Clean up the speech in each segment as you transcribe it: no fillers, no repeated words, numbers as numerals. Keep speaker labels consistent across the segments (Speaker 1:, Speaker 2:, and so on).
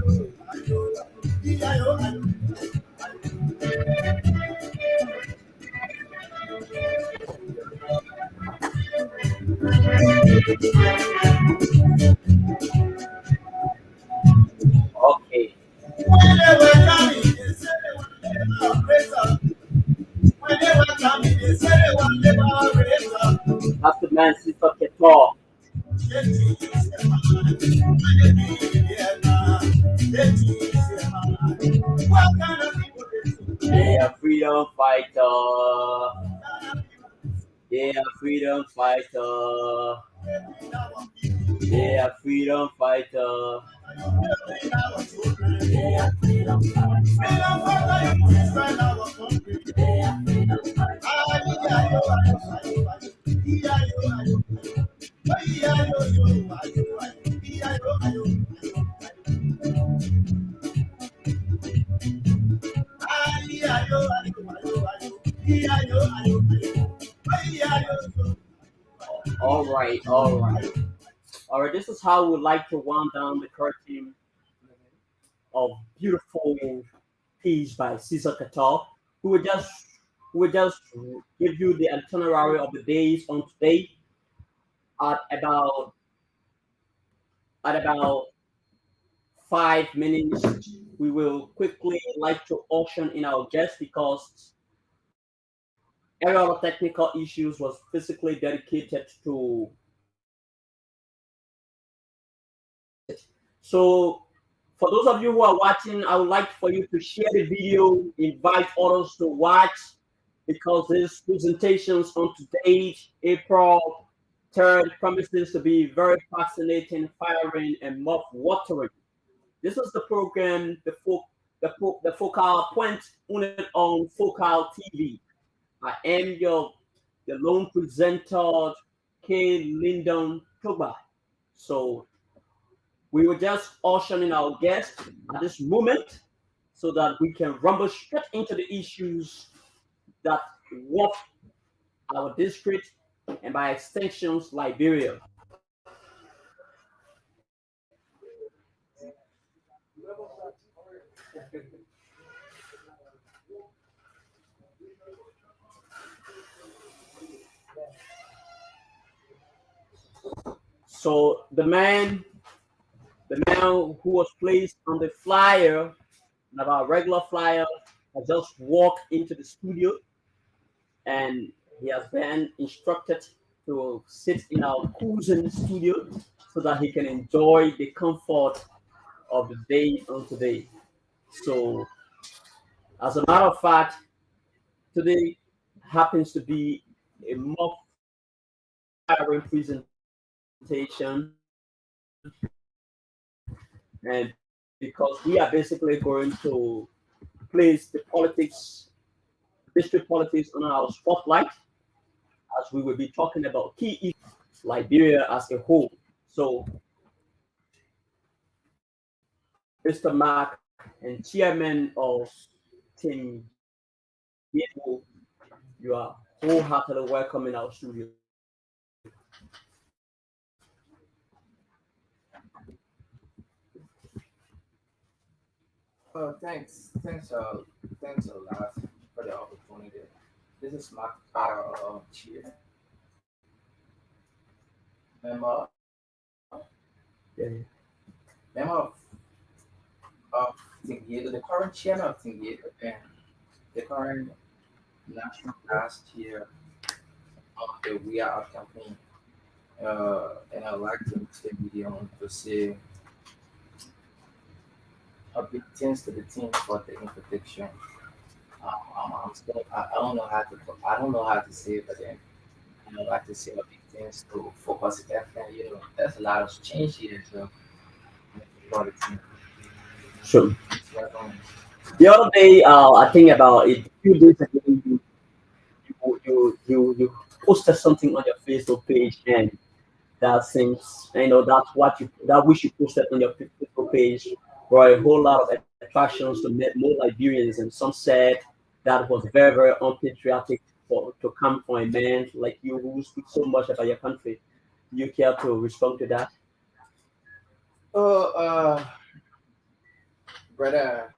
Speaker 1: Okay, that's the man Sister Ketor. Yeah, freedom fighter. Yeah, freedom fighter. Yeah, freedom fighter. Yeah, freedom All right, all right, all right. This is how we like to wind down the curtain of beautiful piece by Caesar Catal. We will just we will just give you the itinerary of the days on today at about at about 5 minutes. We will quickly like to auction in our guests because every other technical issues was physically dedicated to. So for those of you who are watching, I would like for you to share the video, invite others to watch because this presentations on today, April 3rd, promises to be very fascinating, firing, and mouth-watering. This is the program, the focal point unit on Focal TV. I am the lone presenter, K. Lyndon Togba. So we were just ushering our guest at this moment so that we can rumble straight into the issues that walk our district and by extensions Liberia. So the man who was placed on the flyer, about regular flyer, has just walked into the studio and he has been instructed to sit in our cruising studio so that he can enjoy the comfort of the day on today. So, as a matter of fact, today happens to be a mock firing presentation, and because we are basically going to place the politics, district politics, on our spotlight, as we will be talking about key issues Liberia as a whole. So, Mr. Mark and chairman of Team Yale, you are wholeheartedly welcome in our studio.
Speaker 2: Oh, thanks a lot for the opportunity. This is Mark Chair, member,
Speaker 1: Yeah.
Speaker 2: member of Tingido, the current chairman of Tingido, and the current national last year of the We Are Out campaign. And I'd like to use the video to say a big thanks to the team for the invitation. I'm still, I don't know how to, I don't know how to say it, but then I like to say a big things to focus FM. There's a lot of change here, so for the team.
Speaker 1: So
Speaker 2: So,
Speaker 1: the other day, I think about it, a few days ago, you posted something on your Facebook page, and that seems, that's what you that wish you posted on your Facebook page were a whole lot of attractions to meet more Liberians, and some said that was very, very unpatriotic for to come from a man like you who speaks so much about your country. Do you care to respond to that?
Speaker 2: oh, brother,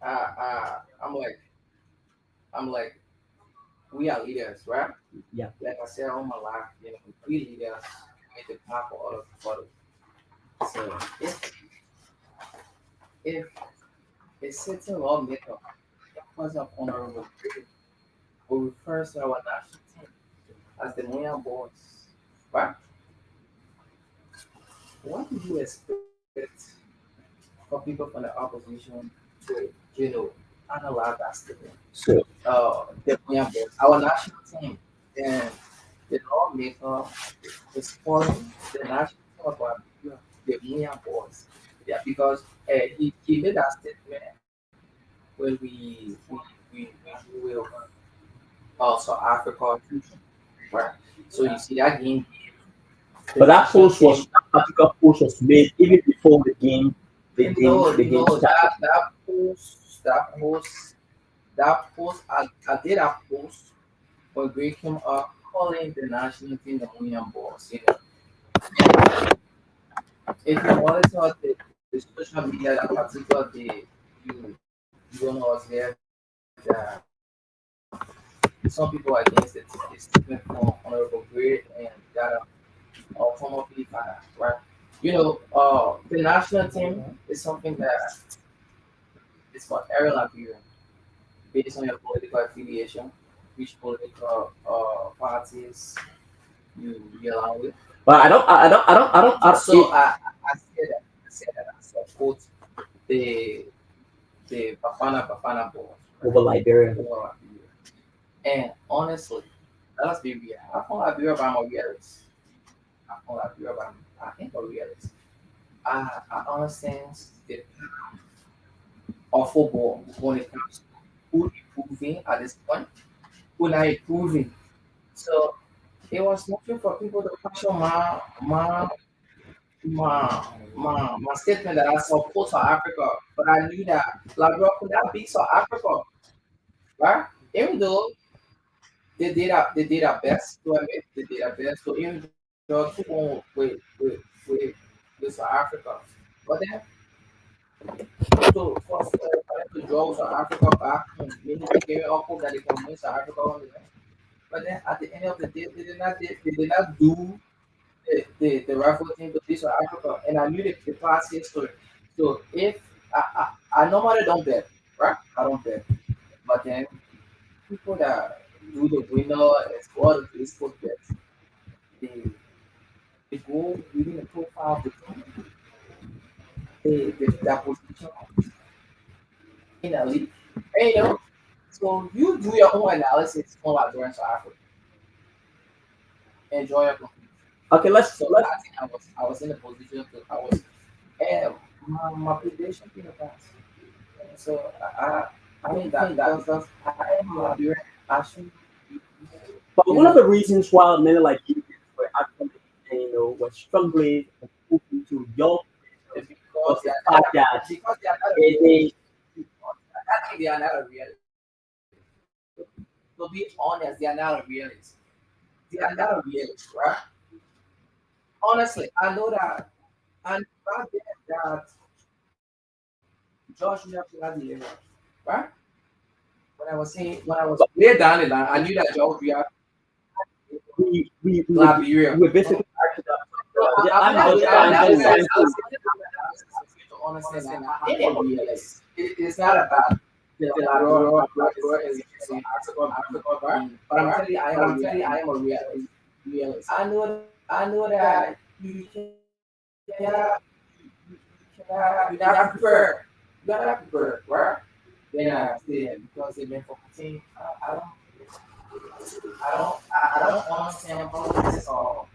Speaker 2: I'm like, we are leaders, right?
Speaker 1: Yeah.
Speaker 2: Like I said all my life, we leaders make the path for others. So if a certain lawmaker was of honorable grade who refers to our national team as the Moya Boys, right? What do you expect for people from the opposition to, analyze that statement?
Speaker 1: So,
Speaker 2: The Moya Boys, our national team, and the lawmaker is calling the national team of Liberia the Moya Boys. Yeah, because he made that statement when we will South Africa, right? So you see that game, the
Speaker 1: but that
Speaker 2: national
Speaker 1: post was
Speaker 2: team.
Speaker 1: that particular post was made even before the game.
Speaker 2: No,
Speaker 1: The game
Speaker 2: no,
Speaker 1: started.
Speaker 2: that post, I did a post for Greg came up calling the national team the Moya Boys. If you monitor the social media that particular day, you don't know what's there. That some people are against the statement from Honorable Gray and that former PFI, right? The national team is something that is for every Liberian based on your political affiliation, which political parties you align with.
Speaker 1: But I don't
Speaker 2: So I support the Bafana board, right?
Speaker 1: over Liberia.
Speaker 2: Over Liberia. And honestly, let us be real. I from Liberia, but I'm a realist. I from Liberia, but I think a realist. I understand the of football when it comes to who improving at this point, who not improving. So it was nothing for people to question my statement that I support South Africa, but I knew that Liberia could not beat South Africa, right? Even though they did our best to admit they did our best to even though keep on with South Africa. But then for them to draw South Africa back and maybe gave up hope that they can win South Africa on the end. But then at the end of the day, they did not do the rifle team to beat South Africa, and I knew the past history. So if I normally don't bet, right? I don't bet, but then people that do the winner as well as the sport bets, they they go within the profile of the team, their position in a league, and so you do your own analysis on like during South Africa, enjoy your competition.
Speaker 1: Okay,
Speaker 2: So
Speaker 1: let's
Speaker 2: I think I was in a position to I was and my prediction in the past. So I think that because I am Liberian, I should
Speaker 1: but
Speaker 2: you
Speaker 1: one of
Speaker 2: know
Speaker 1: the reasons why many Liberians were actually were struggling and moving to young
Speaker 2: because
Speaker 1: was the fact that
Speaker 2: they are not a
Speaker 1: they
Speaker 2: realist. I think they are not a realist. To be honest, they are not a realist. They are not a realist, right? Honestly, I know that, and back then that Josh Miller could not deliver, right? When I was way down the line, I knew that Josh Miller
Speaker 1: we we we were,
Speaker 2: Liberia.
Speaker 1: we were basically actually
Speaker 2: No,
Speaker 1: I'm just
Speaker 2: I'm
Speaker 1: trying
Speaker 2: not
Speaker 1: to
Speaker 2: saying to understand that I am a realist. It's not about the Labrador is Africa, right? But I'm telling you, I am a realist. I know that you you're not prepared. You're not prepared, right? Then I say because they've been focusing. I don't understand politics or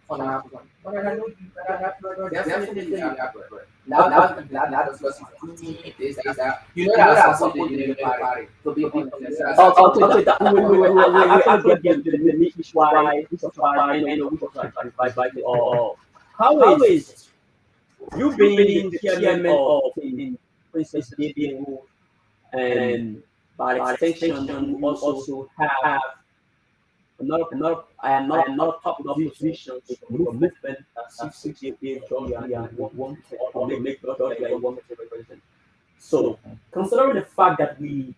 Speaker 2: on African. But I know you're not prepared. Definitely you're not prepared. Now discussing for team, this, that. You know that I support the United Party. To be honest,
Speaker 1: okay, that we actually get to the niche why which was why which was like invited or how is you being the chairman of in Princess Gabriel and by extension you also have another top positions with the movement that seeks to give Georgia and want to make Georgia a one represent. So, considering the fact that we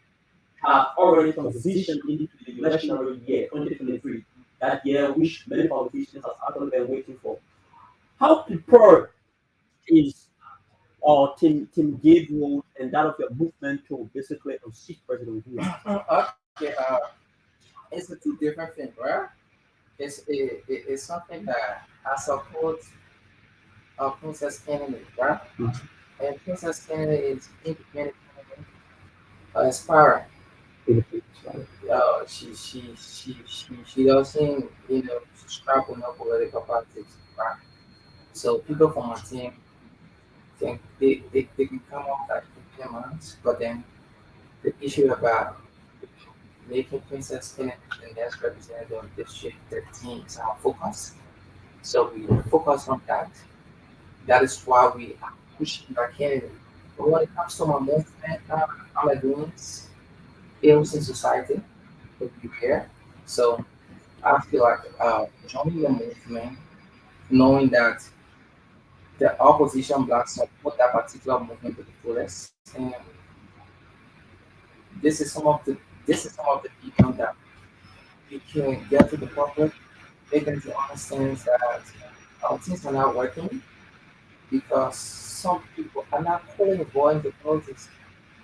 Speaker 1: have already transitioned into the electionary year 2023, that year which many politicians have actually been waiting for, how prepared is Team Gabriel and that of your movement to basically unseat President Gula?
Speaker 2: Okay, it's a two different thing, right? It's something that I support Princess Kennedy, right? And Princess Kennedy is independent, aspiring. She doesn't, subscribe to no political politics, right? So people from my team think they can come off like demands, but then the issue about making Princess Kennedy the next representative of District 13 is our focus. So we focus on that. That is why we are pushing our candidate. But when it comes to my movement, I'm against ills in society to be fair. So I feel like joining the movement, knowing that the opposition blocks support that particular movement to the fullest, and this is some of the this is some of the people that we can get to the public, make them to understand that things are not working because some people are not calling going to politics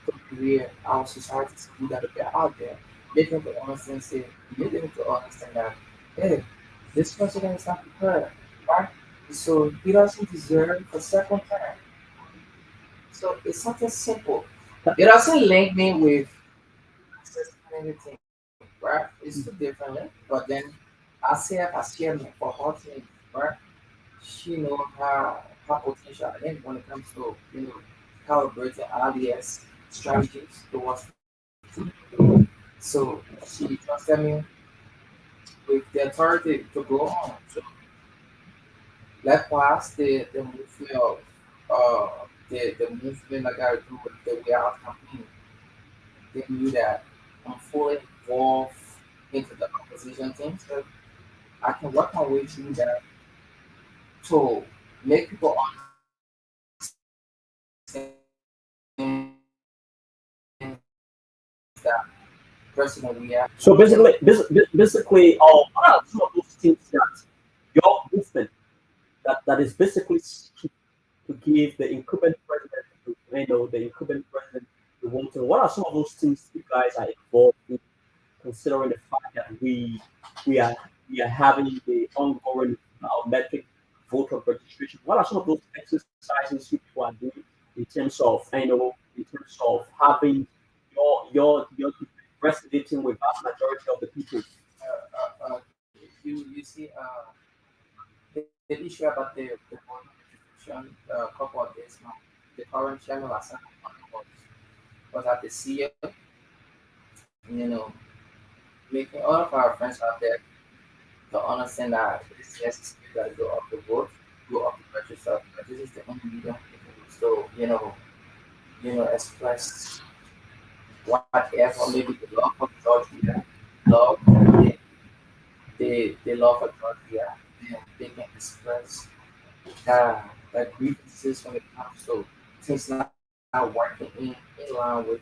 Speaker 2: to create our society to be that they're out there. Make them to understand, say, make them to understand that, hey, this president is not prepared, right? So he doesn't deserve a second term. So it's something simple. It doesn't link me with access to anything, right? It's too differently. But then I see her as chairman for her team, right? She know her potential and when it comes to calibrating ideas, strategies towards the team. So she trusted me with the authority to go on. So likewise the movement of the movement like I do with the way out campaign, they knew that I'm fully involved into the opposition team. So I can work my way through that to make people understand that President we have
Speaker 1: So basically, what are some of those things that your movement that is basically seeking to give the incumbent president, the incumbent president the one thing? What are some of those things you guys are involved in, considering the fact that we are having the ongoing biometric voter registration? What are some of those exercises you people are doing in terms of in terms of having your resonating with vast majority of the people?
Speaker 2: you see the issue about the voter registration a couple of days now. The current channel was at the CEO, you know, making all of our friends out there to understand that it's necessary that go up the vote, go up the register. But this is the only medium people will still, express whatever, maybe the love for Georgia, love they love for Georgia, and they can express that grievances when it comes to things not working in line with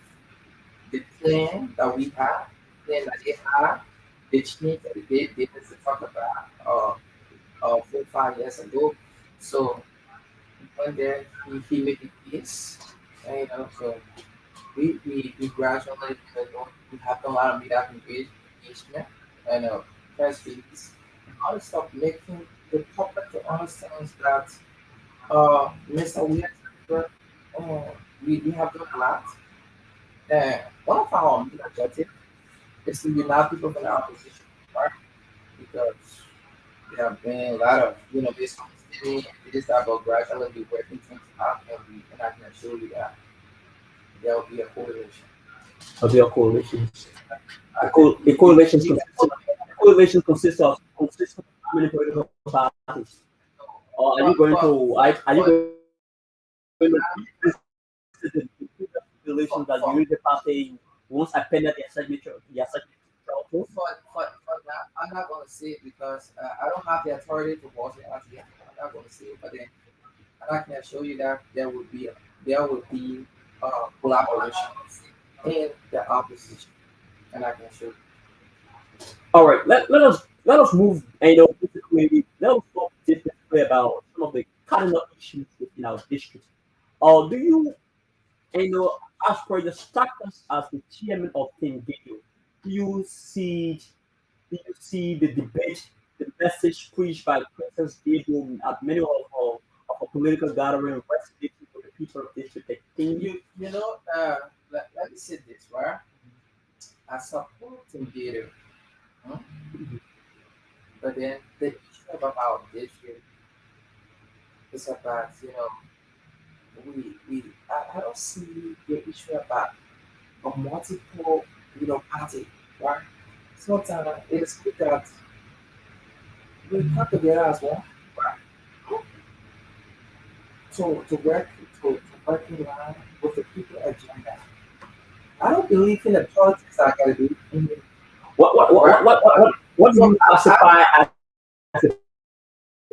Speaker 2: the plan that we have, plan that they have, the change that they used to talk about 4 5 years ago. So when there he made a peace, so we gradually we have a lot of meetup engagement and press release and other stuff making the public to understand that Mr. Weir, we have done a lot. One of our main objectives is to unite people from the opposition, right? Because there have been a lot of, misunderstanding and this type of gradually be working things out and I can assure you that there will be a coalition.
Speaker 1: Of your coalitions?
Speaker 2: I can
Speaker 1: The coalitions consists of how many political parties? Or are you going to the coalitions that you the party once appended their signature also?
Speaker 2: for that, I'm not going to say it because I don't have the authority to vote it out yet. I'm not going to say it, but then and I can assure you that there would be collaboration in the opposition, and I can show.
Speaker 1: All right, let us move. Basically, let us talk basically about some of the cardinal issues within our district. Or do you, you know, as per your status as the chairman of Team Video, do you see do you see the debate, the message preached by Princess Gabriel at many of a political gathering resonating with the people of District 18?
Speaker 2: Let me say this, right? I support Together, hmm? But then the issue about our district is about, I don't see the issue about a multiple, party, right? Sometimes it is good that we come together as one, right? To work to work in line with the people agenda. I don't believe in the politics I gotta do.
Speaker 1: What what what
Speaker 2: Right?
Speaker 1: what what what, what what do
Speaker 2: So
Speaker 1: you classify as a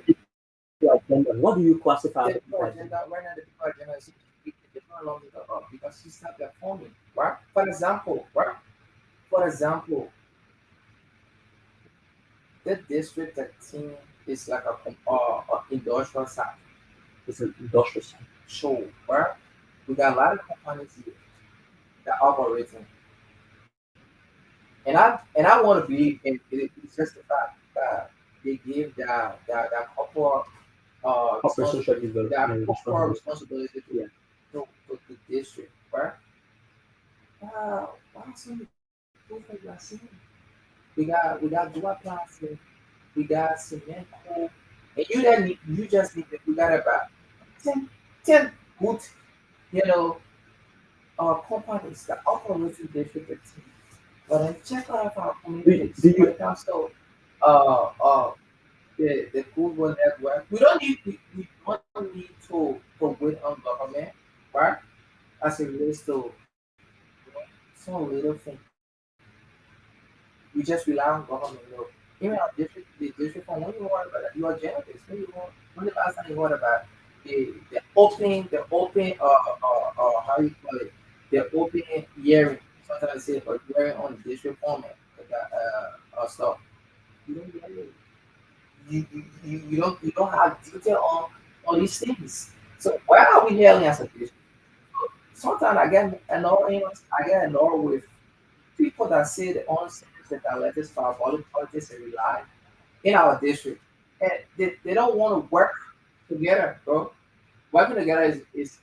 Speaker 1: people agenda? What do you classify as a people agenda?
Speaker 2: the people agenda right now, the people agenda is the people along with the because she started their forming, right? For example, right? For example, the district 13 is like a industrial site.
Speaker 1: It's an industrial site.
Speaker 2: So, right? We got a lot of companies here that are operating, and I want to be it's just the fact that they give that corporate
Speaker 1: Corporate social
Speaker 2: responsibility, that
Speaker 1: development
Speaker 2: corporate
Speaker 1: responsibility.
Speaker 2: responsibility
Speaker 1: Yeah.
Speaker 2: to the district, right? Why some people you are seeing? We got dual plastic, we got cement coal, and you just need we got about 10, 10 good, you know, companies that operate in district 15. But then check out our
Speaker 1: Do
Speaker 2: communities when
Speaker 1: you
Speaker 2: it comes to uh uh the Google network. We don't need to wait on government, right? As it relates to some little thing. We just rely on government. Even our district, the district from when you heard about that, you are journalist. When the last time you heard about the open how you call it, the open hearing. Sometimes I say for hearing on the district format, like that stuff. You don't get it. You don't have detail on these things. So why are we hearing as a district? Sometimes I get annoyed with people that say the only things that are elected to our politics and rely in our district. And they don't want to work together, bro. Working together is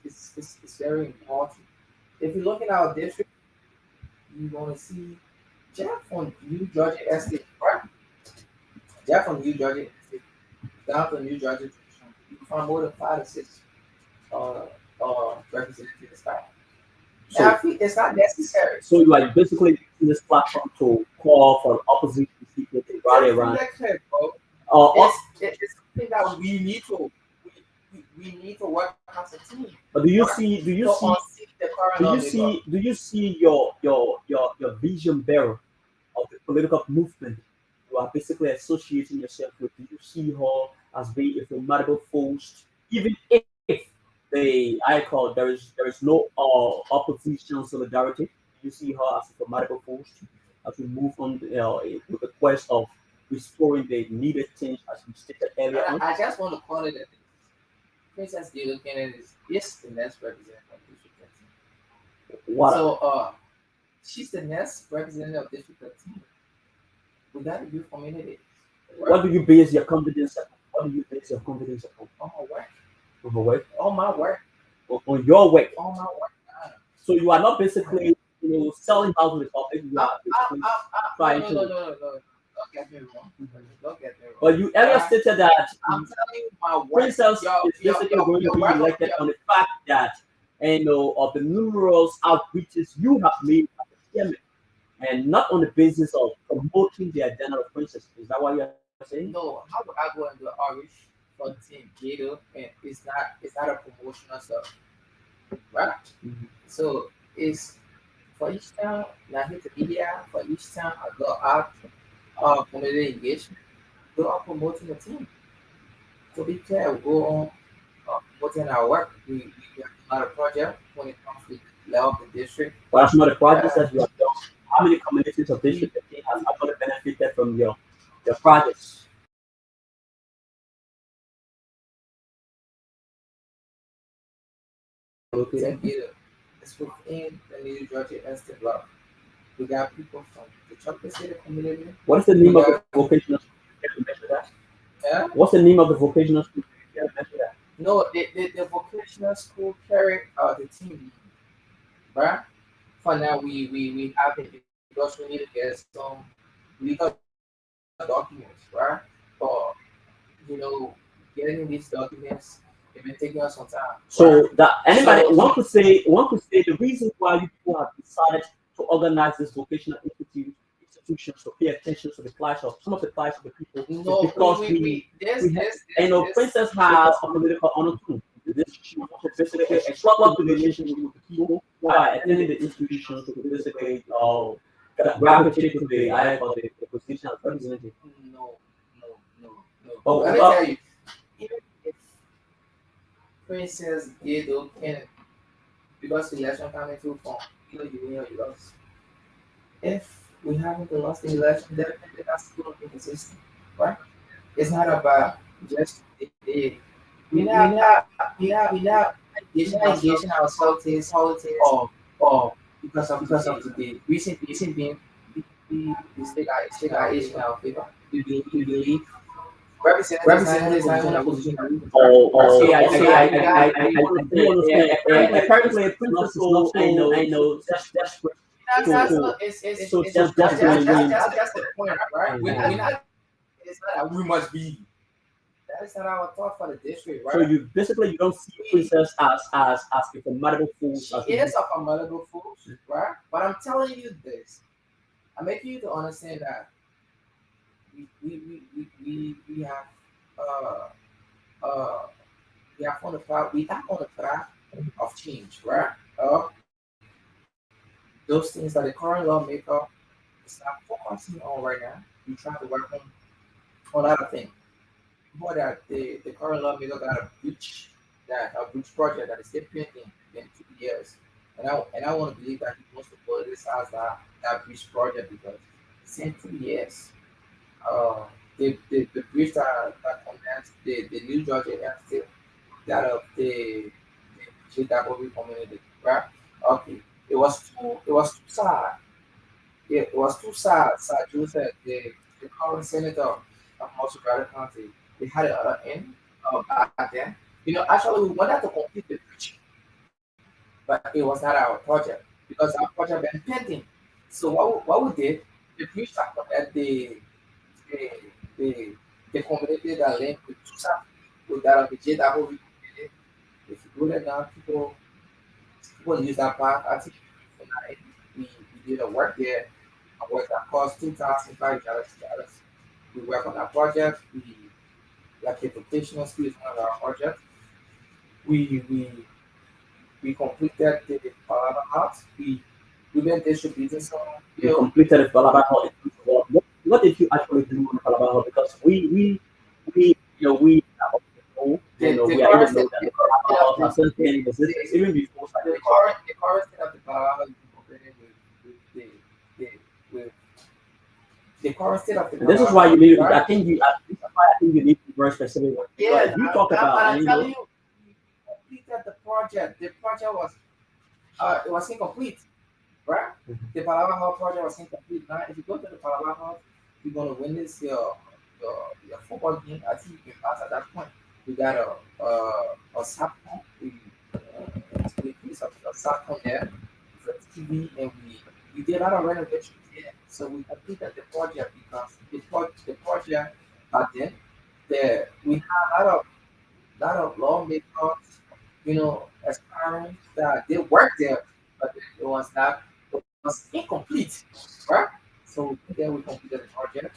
Speaker 2: very important. If you look in our district, you're going to see Jeff from New Jersey Estate, right? Jeff from New Jersey Estate, down to New Jersey Junction. You can find more than 5 to 6 uh, representatives. Right? And I
Speaker 1: so
Speaker 2: think it's not necessary.
Speaker 1: so you are basically using this platform to call for opposition people to rally
Speaker 2: That's
Speaker 1: around.
Speaker 2: necessary, bro.
Speaker 1: Uh,
Speaker 2: It's something that we need to work as a team,
Speaker 1: but do you
Speaker 2: right?
Speaker 1: see do
Speaker 2: To
Speaker 1: you see
Speaker 2: unseat the current
Speaker 1: do you
Speaker 2: leader.
Speaker 1: see do you see your vision bearer of the political movement you are basically associating yourself with? Do you see her as being a formidable force, even if there is no opposition solidarity? Do you see her as a formidable force as we move on with the quest of restoring the needed change as we stated
Speaker 2: And
Speaker 1: earlier on?
Speaker 2: I just want to call it a Princess Gayle Kennedy is the next representative of District 13.
Speaker 1: What
Speaker 2: So she's the next representative of District 13. We got to do community, right?
Speaker 1: what do you base your confidence upon? What do you base your confidence upon?
Speaker 2: On my work,
Speaker 1: On the way?
Speaker 2: on my work,
Speaker 1: On your way.
Speaker 2: on my work.
Speaker 1: So you are not basically selling out to the public. You are basically
Speaker 2: No,
Speaker 1: trying
Speaker 2: no, no,
Speaker 1: to.
Speaker 2: no, no, no. Don't get me wrong. Don't get me wrong.
Speaker 1: But you earlier
Speaker 2: Right?
Speaker 1: stated that
Speaker 2: I'm telling you my work.
Speaker 1: Princess is basically going to
Speaker 2: Your
Speaker 1: be
Speaker 2: work,
Speaker 1: elected on the fact that of the numerous outreaches you have made as a chairman, and not on the basis of promoting the agenda of Princess. Is that what you are saying?
Speaker 2: no, how would I go and do outreach for Team Gator and it's not a promotional stuff, right?
Speaker 1: Mhm.
Speaker 2: So it's for each time I hit the media, for each time I go out community engagement, go out promoting the team. To be clear, we go on promoting our work. We have a lot of projects when it comes to level of the district.
Speaker 1: What are some of the projects
Speaker 2: Uh,
Speaker 1: that you have done? How many communities of district that has actually benefited from your projects?
Speaker 2: St.
Speaker 1: Located.
Speaker 2: Peter is within the New Georgia Instant Block. We got people from the Chocolate City community.
Speaker 1: What is the
Speaker 2: We
Speaker 1: name of the
Speaker 2: got
Speaker 1: vocational school? Can you mention that?
Speaker 2: yeah.
Speaker 1: What's the name of the vocational school? Can you mention that?
Speaker 2: No, the vocational school carry the team, right? For now, we have it because we need to get some legal documents, right? But you know, getting these documents, it been taking us some time, right?
Speaker 1: So that anybody
Speaker 2: So
Speaker 1: want to say the reason why you people have decided to organize this vocational institutions to pay attention to the clash of some of the clash of the people is
Speaker 2: no,
Speaker 1: because
Speaker 2: we this
Speaker 1: we have,
Speaker 2: this
Speaker 1: you
Speaker 2: this
Speaker 1: know,
Speaker 2: this
Speaker 1: Princess has a political undertone. This she wants to basically explore the relationship with the people by attending the institution to basically gravitate to the I for the position as representative.
Speaker 2: no no no no.
Speaker 1: Oh,
Speaker 2: Let me tell you, even if Princess did okay because election coming through from you win or you lost. If we haven't lost the election, definitely that's still inconsistent, right? It's not about just the we not engaging ourselves in politics
Speaker 1: oh,
Speaker 2: or because of the recent being the state are aging in our favor. We believe representatives not in a position that we should be, right?
Speaker 1: okay,
Speaker 2: So
Speaker 1: I
Speaker 2: we
Speaker 1: do
Speaker 2: got
Speaker 1: understand. Apparently,
Speaker 2: Princess
Speaker 1: Princess is not
Speaker 2: so
Speaker 1: so, just desperate
Speaker 2: that's
Speaker 1: to,
Speaker 2: not
Speaker 1: so just
Speaker 2: that's
Speaker 1: desperately willing.
Speaker 2: that's the point, right? We not it's not that we must be. That is not our thought for the district,
Speaker 1: So
Speaker 2: right?
Speaker 1: you basically you don't see Princess as a formidable force
Speaker 2: She
Speaker 1: as
Speaker 2: is a formidable force, right? But I'm telling you this. I'm making you to understand that we have uh uh we have on the path of change, right? Those things that the current lawmaker is not focusing on right now. We try to work on other things. More that the current lawmaker got a breach project that is still pending in 2 years. And I want to believe that he wants to politicize that breach project because it's in 2 years. Uh, the breach that commenced the new judge announced that of the GW community, right? Okay. It was too sad. It was too sad. Sad Joseph, the current senator of Most Valley County, they had it in back then. Actually we wanted to complete the bridge, but it was not our project because our project been pending. So what we did, the bridge that the the the community that linked with Tusa with that of the JW community. If you go there now, people use that path. I think we did a work there. A work that cost $2,500. We work on that project. We like educational skills on our project. We we we completed the Palava House. We been distributing some
Speaker 1: you
Speaker 2: bill.
Speaker 1: completed the Palabar Hall. What did you actually do on the Palabar Hall? Because we we are of the know, we are even know that the Palabar Hall has been in existence even before Saturday.
Speaker 2: The current state of the Palava is incorporated with the with the current state of the
Speaker 1: And this is
Speaker 2: Palava
Speaker 1: why you
Speaker 2: House,
Speaker 1: need.
Speaker 2: right?
Speaker 1: This is why I think you need to be very specific. Because
Speaker 2: Yes,
Speaker 1: if you talk about,
Speaker 2: I'm
Speaker 1: and
Speaker 2: telling you, we completed the project. The project was it was incomplete, right? The Palava Hall project was incomplete. Now, if you go to the Palava Hall, you're gonna witness your football game. I think you can pass at that point. We got a SAPCOM. We piece of a SAPCOM there for TV, and we did a lot of renovations there. So we completed the project because the project back then, we had a lot of lawmakers, aspirants that they worked there, but it was incomplete, right? So then we completed the project.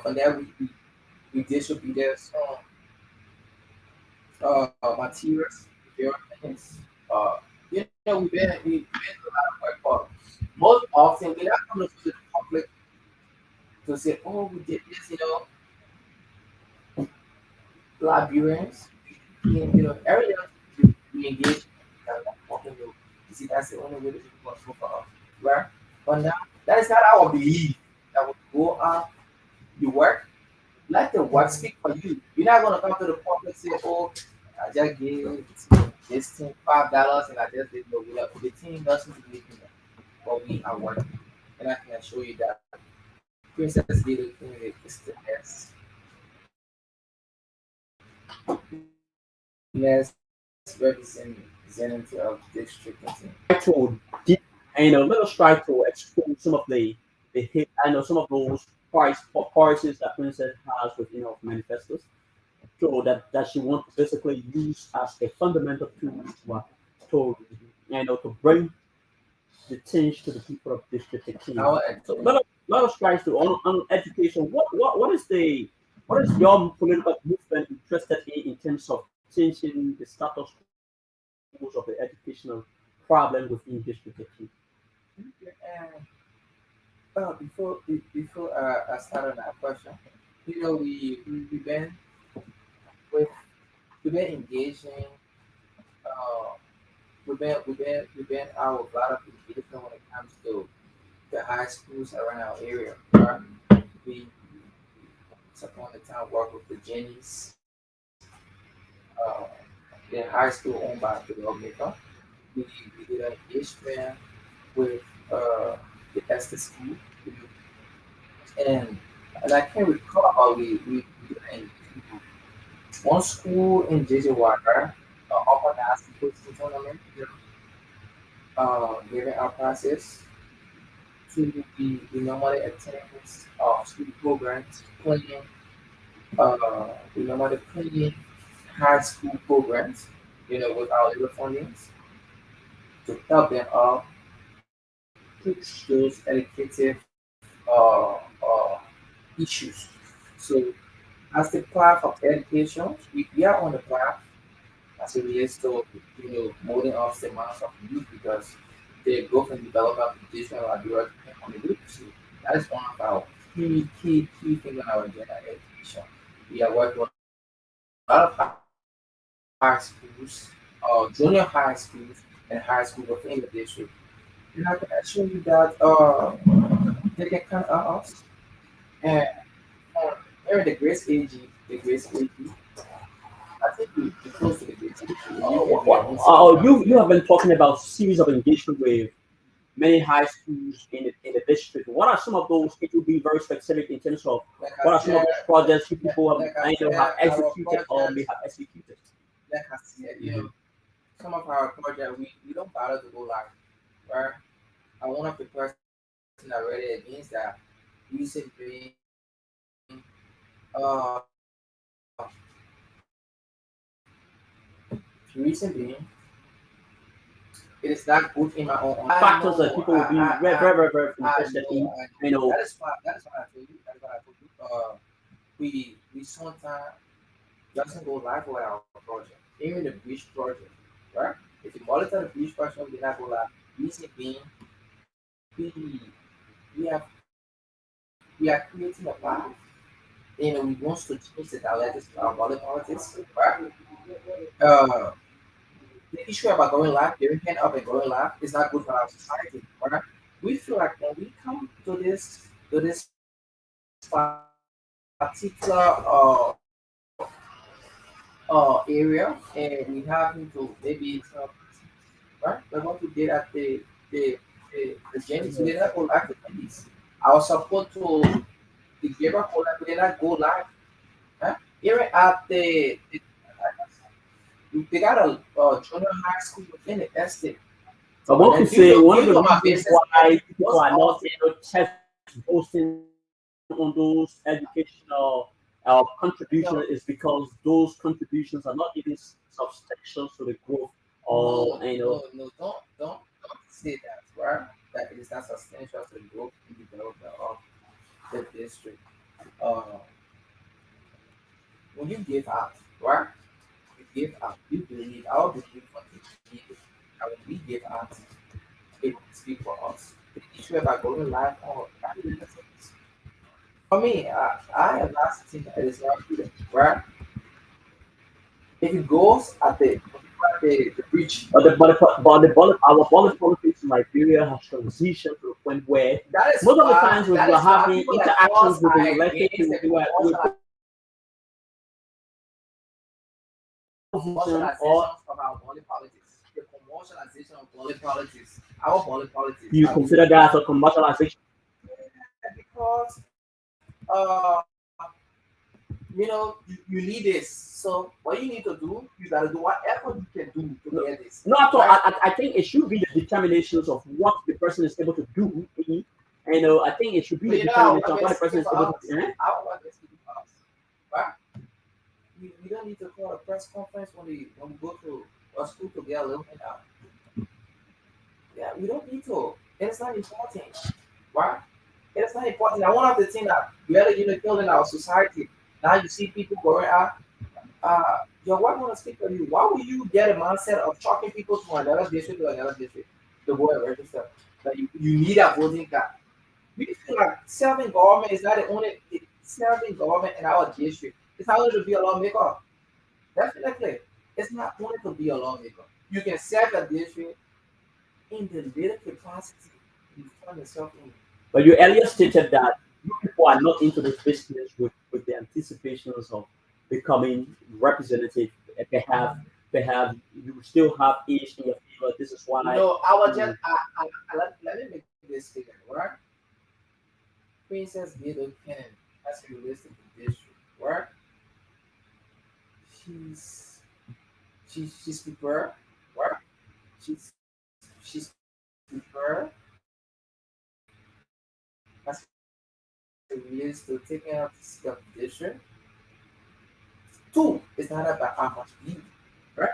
Speaker 2: From there we distributed some materials, various things. We've been doing a lot of work, but most often we're not coming to the public to say, oh, we did this, Liberians. Earlier we engaged in working with see, that's the only way the people going to vote for us, right? But now that is not our belief. That when you go out, you work, let the work speak for you. You're not gonna come to the public and say, "Oh, I just gave this team $5 and I just did no good." The team doesn't believe in that, but we are working, and I can assure you that Princess Little Clinic is the best representative of district and team.
Speaker 1: Try to deep, let us try to expose some of the hit. I know some of those policies that Princess has with manifestos. So that she wants to basically use as a fundamental tool to to bring the change to the people of District 18.
Speaker 2: Our
Speaker 1: So let us try to on education. What is your political movement interested in terms of changing the status quo of the educational problem within District 18?
Speaker 2: and before I start on that question, we've been with we've been engaging. Uh, we've been out with a lot of engagement when it comes to the high schools around our area. Right? We once upon a time worked with the Jennies, uh, the high school owned by the lawmaker. We did an engagement with the Esther School, and I can recall we did an one school in JJ open basketball tournament, during our process to we normally attend school programs, playing we normally playing high school programs, with our little fundings to help them push those educative issues. So as the path of education, we are on the path as it relates to molding us the minds of youth because the growth and development of education are directly on the youth. So that is one of our key things on our agenda, education. We are working with a lot of high schools, junior high schools, and high school within the district. And I can assure you that they can count on us. And during the Grace AG, I think we close to the Grace AG. You can be an insight on our
Speaker 1: You
Speaker 2: agenda.
Speaker 1: have been talking about series of engagement with many high schools in the district. What are some of those? It will be very specific in terms of
Speaker 2: Like I
Speaker 1: what are some of
Speaker 2: said,
Speaker 1: those projects you
Speaker 2: like,
Speaker 1: people have
Speaker 2: like I
Speaker 1: have
Speaker 2: said, our
Speaker 1: executed or may
Speaker 2: projects,
Speaker 1: have executed.
Speaker 2: like I said,
Speaker 1: Mhm.
Speaker 2: some of our projects we don't bother to go live, right? I'm one of the person that really against that. Reason being, uh, reason being, it is not good in my own understanding.
Speaker 1: Factors that people will be very
Speaker 2: I
Speaker 1: interested
Speaker 2: know,
Speaker 1: in.
Speaker 2: I know.
Speaker 1: You know,
Speaker 2: That is what I told you. That is what I told you. We sometimes doesn't go live with our project, even the bridge project, right? If you monitor the bridge project, we not go live. Reason being, we have we are creating a path. We want to change the dialectics of our body politics, right? Uh, the issue about going live, giving hand up and going live is not good for our society, right? We feel like when we come to this particular area and we have into maybe right? But what we did at the the James, we did not go live with police. Our support to the Gabriel Collab, we did not go live. Huh? Even at they got a junior high school within the estate.
Speaker 1: I want to
Speaker 2: And
Speaker 1: say one
Speaker 2: do
Speaker 1: of
Speaker 2: you
Speaker 1: the
Speaker 2: know my
Speaker 1: reasons
Speaker 2: business? And
Speaker 1: why people
Speaker 2: what's
Speaker 1: are not
Speaker 2: awesome?
Speaker 1: chest boasting on those educational
Speaker 2: No,
Speaker 1: contributions is because those contributions are not even substantial to the growth or
Speaker 2: don't say that, right? That it is not substantial to the growth and development of the district. Uh, when you give out, right? You give out. You believe. Our belief what we give. And when we give out, it will speak for us. The issue about going live on for me, I am not sitting at this right student, right? If it goes at the the bridge.
Speaker 1: Our bullet politics in Liberia has transitioned to the point where
Speaker 2: That is
Speaker 1: most of the
Speaker 2: why
Speaker 1: times when
Speaker 2: that
Speaker 1: we are
Speaker 2: is why
Speaker 1: having
Speaker 2: people like us
Speaker 1: interactions with the
Speaker 2: are
Speaker 1: elected
Speaker 2: against
Speaker 1: to
Speaker 2: the
Speaker 1: vision or
Speaker 2: commercialization of our body politics. The commercialization of body politics. Our body politics
Speaker 1: you
Speaker 2: have been
Speaker 1: consider that as a commercialization.
Speaker 2: because you need this. So what you need to do, you gotta do whatever you can do to
Speaker 1: No,
Speaker 2: get this,
Speaker 1: not at all.
Speaker 2: right?
Speaker 1: I think it should be the determinations of what the person is able to do. I think it should be
Speaker 2: But
Speaker 1: the
Speaker 2: you know, I
Speaker 1: determination
Speaker 2: want
Speaker 1: of what
Speaker 2: to
Speaker 1: the person
Speaker 2: speaking
Speaker 1: is
Speaker 2: for
Speaker 1: able to
Speaker 2: us.
Speaker 1: do. Eh?
Speaker 2: I want to speaking for us, right? We don't need to call a press conference when we go to a school to get a little bit out. Yeah, we don't need to. It's not important, right? It's not important. And one of the things that really killed in our society. Now you see people going out. Your wife want to speak to you. Why would you get a mindset of talking people to another district to another district to go and register? That you need a voting card. We feel like serving government is not the only serving government in our district. It's not only to be a lawmaker. Definitely, it's not only to be a lawmaker. You can serve a district in the little capacity you find yourself in.
Speaker 1: But you earlier stated that you people are not into this business with the anticipations of becoming representative. Perhaps you still have age in your favor. This is why.
Speaker 2: No, I was just
Speaker 1: mm,
Speaker 2: let me make this statement, right? Princess Gado Cannon, as it relates to the district, right? She's she's prepared, right? She's prepared as it relates to taking out the district. Two, it's not about how much beat, right?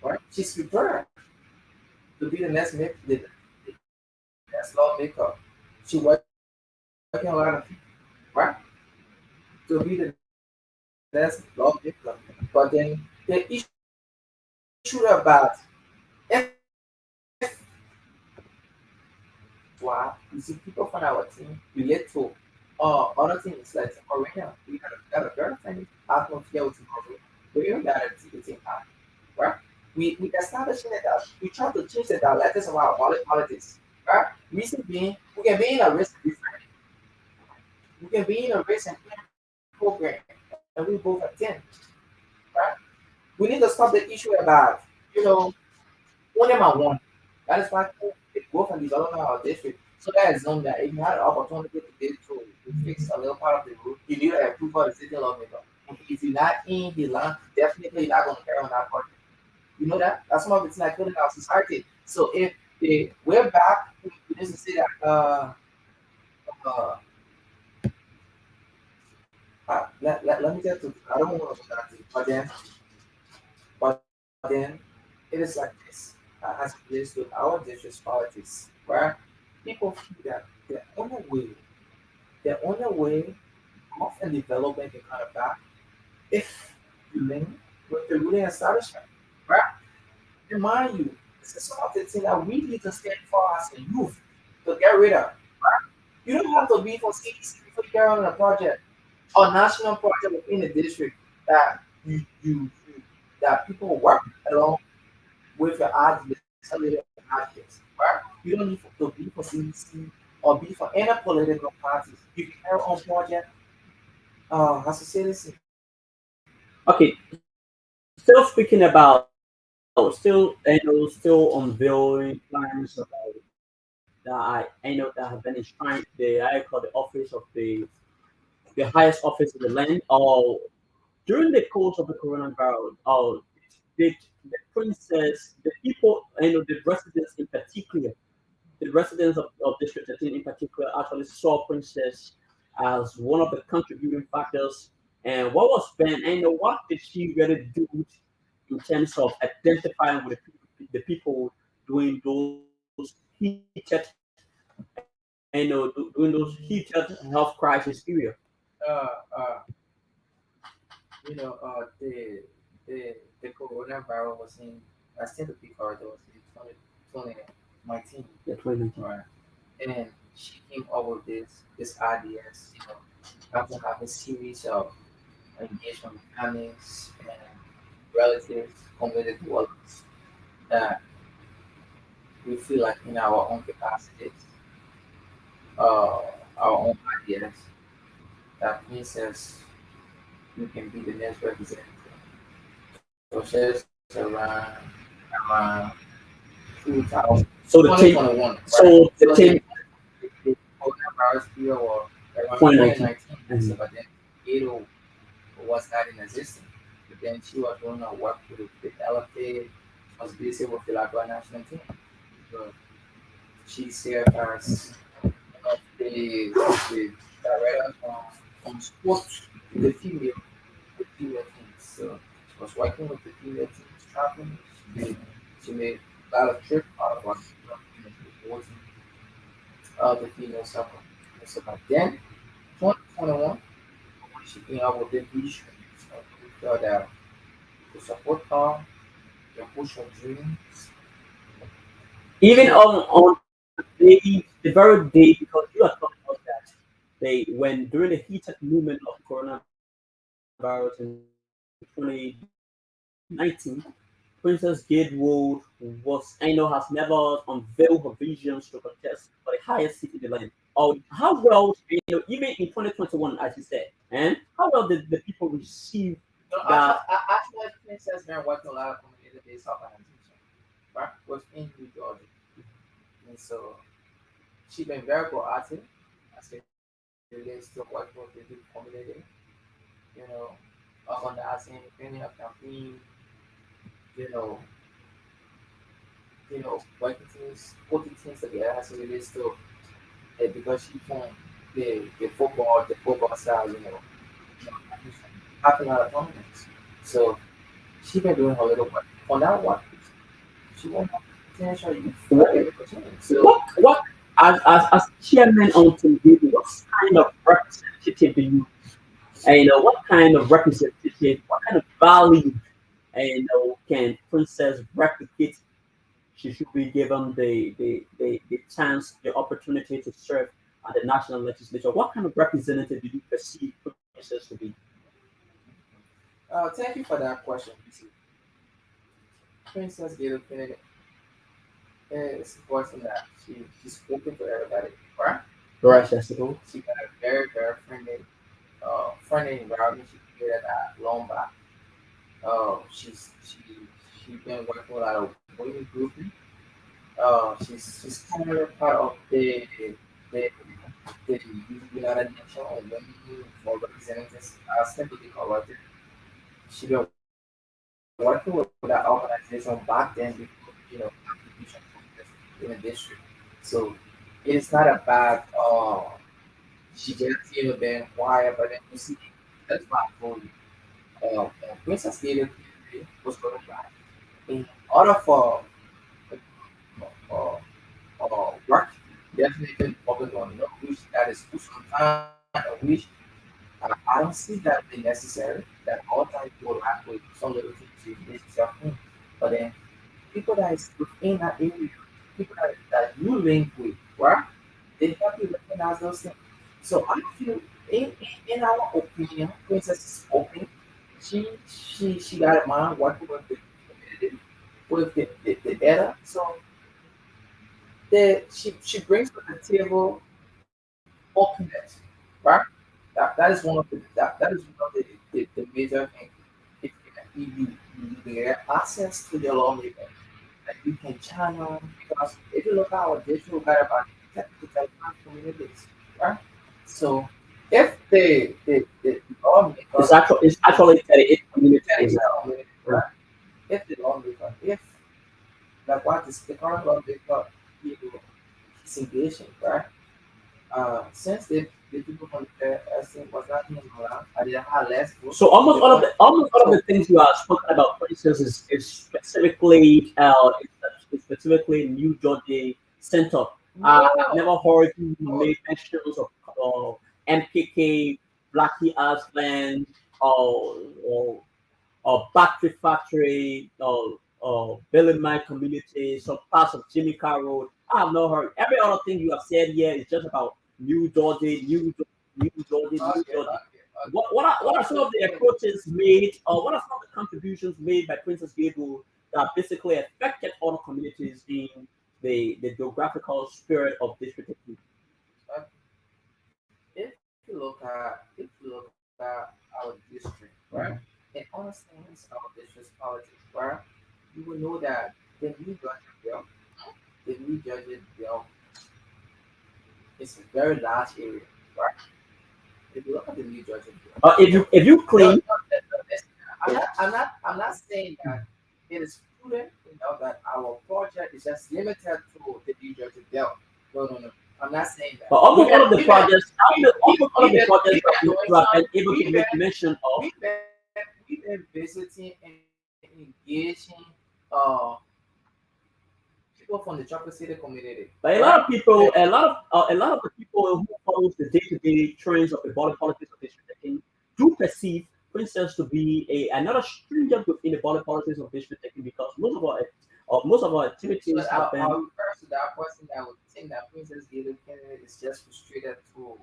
Speaker 2: Right? She's prepared to be the next lawmaker. She working a lot of people, right? To be the next lawmaker. But then the issue about if why you see people from our team relate to other things like Arena. We got a very famous atmosphere with Marvel. We even got a team out, right? We establishing it that we try to change the dialectics of our politics, right? Reason being, we can be in a race different. We can be in a race and program, and we both attend, right? We need to stop the issue about, you know, only my one. That is why the growth and development of our district. So that is zone that if you had an opportunity to fix a little part of the road, you need to approve for the city lawmaker. And if you're not in the land, definitely you're not going to carry on that project. You know that? That's one of the things that killing our society. So if the we're back, we need to say that uh, let me get to I don't want to go back to it, but then it is like this as it relates to our district's politics, right? People feel that the only way growth and development can come back if you link with the ruling establishment, right? Remind you, this is some of the things that we need to stand for as a youth to get rid of. You don't have to be for CDC before you carry on a project or national project within the district that you that people work along with your legislative advocates, right? You don't need to be for CDC or be for any political parties. You can carry on project as a citizen.
Speaker 1: Okay, still speaking about still unveiling plans about that I know that have been enshrined the I call the office of the highest office in the land. Or during the course of the coronavirus, the princess, the people, the residents in particular, the residents of District 13 in particular actually saw Princess as one of the contributing factors. And what was Ben? And what did she really do in terms of identifying with the people doing those heated, doing those heated health crisis area?
Speaker 2: Uh, uh, the coronavirus was in I think the peak hard was in 2019,
Speaker 1: Yeah, 2019.
Speaker 2: right? And she came up with this ideas, after having a series of engagement mechanics and relatives, community workers that we feel like in our own capacities, uh, our own ideas, that princess you can be the next representative. So she's around 2000,
Speaker 1: So the team,
Speaker 2: 2021, right?
Speaker 1: so the
Speaker 2: So
Speaker 1: team
Speaker 2: the coronavirus period was around
Speaker 1: 2019.
Speaker 2: 2019. So, but then Gato was not in existence. But then she was doing her work with the LFA, was busy with the Lagoa national team. So she served as one of the directors on sports, the female teams. So she was working with the female teams, traveling. She made a lot of trips out of our supporting the female soccer. So but then 2021, she came out with the vision. So we felt that to support her, to push her dreams.
Speaker 1: even on the very day, because you are talking about that, they when during the heated movement of coronavirus in 2019, Princess Gatewood was I know has never unveiled her visions to contest for the highest seat in the land. Oh, how well even in 2021, as you said, and how well did the people receive
Speaker 2: So
Speaker 1: that?
Speaker 2: actually, Princess been working a lot of community-based organization, right? Was in New Georgia, and so she been very proactive. I say really still working with the community, you know, organizing plenty of campaign, you know, working things, putting things together as it relates to because she from the football style, having a lot of tournaments. So she been doing her little work. On that work, she won't have potential youth
Speaker 1: What,
Speaker 2: every opportunity. So
Speaker 1: what as chairman on TV, what kind of representative do you what kind of representative, what kind of value can Princess replicate? She should be given the chance, the opportunity to serve at the national legislature. What kind of representative do you perceive Princess to be?
Speaker 2: thank you for that question. Princess Gail Kennedy is a person that she's open to everybody, right?
Speaker 1: Very accessible.
Speaker 2: She got a very friendly environment. She created at Lombard. She's been working with a lot of women groups. She's kind of part of the the United Nations on Women for Representatives simply because she been working with that organization back then before contribution in the district. So it is not a bad she just been quiet, but then you see that's not for you. Princess Gabriel was going back in order for uh, work, definitely focus on which that is too sometimes which I don't see that being necessary. That all time people act with some little things to make yourself in. But then people that is within that area, people that you link with, right? They help you recognize those things. So I feel in our opinion, Princess is open. She got a mind working with the community, with the data. So she brings to the table openness, right? That is one of that is one of the major things. If you get access to the lawmaker, that you can channel because if you look at our digital got about 10 to 35 communities, right? So if the lawmaker
Speaker 1: It's actually 38 communities
Speaker 2: dedicates
Speaker 1: now.
Speaker 2: community, right? If the lawmaker, if like what is the current lawmaker, you know, is engaging, right? Since the people from the estate was not being around, I didn't have less vote
Speaker 1: So
Speaker 2: in the country.
Speaker 1: almost all of the
Speaker 2: So
Speaker 1: things you are spoken about, for instance, is specifically is specifically New Georgia Center. I've
Speaker 2: no,
Speaker 1: never heard you
Speaker 2: no,
Speaker 1: make mentions of MKK, Blackie Aslan, or Battery Factory, Billy Mike Community, some parts of Jimmy Carr Road. I have not heard every other thing you have said here is just about New Georgia, New Georgia, New Georgia, New
Speaker 2: okay,
Speaker 1: Georgia.
Speaker 2: okay,
Speaker 1: what are some of the approaches made, or what are some of the contributions made by Princess Gable that basically affected other communities in the geographical spirit of district?
Speaker 2: Uh, if you look at our district, right, and understands our district's politics, right, you will know that the new budget bill, the new budget bill is a very large area, right? If you look at the new budget bill,
Speaker 1: If you
Speaker 2: no, no,
Speaker 1: claim,
Speaker 2: listen, I'm not saying that it is prudent, that our project is just limited to the new budget bill. No, no, no. I'm not saying that.
Speaker 1: but almost all of the projects
Speaker 2: We've
Speaker 1: that
Speaker 2: been doing
Speaker 1: you have
Speaker 2: some.
Speaker 1: been able to make mention of.
Speaker 2: We've been visiting and engaging uh people from the chocolate city community,
Speaker 1: But
Speaker 2: right? And
Speaker 1: a lot of the people who follow the day-to-day trends of the border politics of district taking do perceive Princess to be another stringent within the border politics of district taking because most of our activities
Speaker 2: but
Speaker 1: have been
Speaker 2: I'll refer to that person that would think that Princess Gator Kennedy is just frustrated to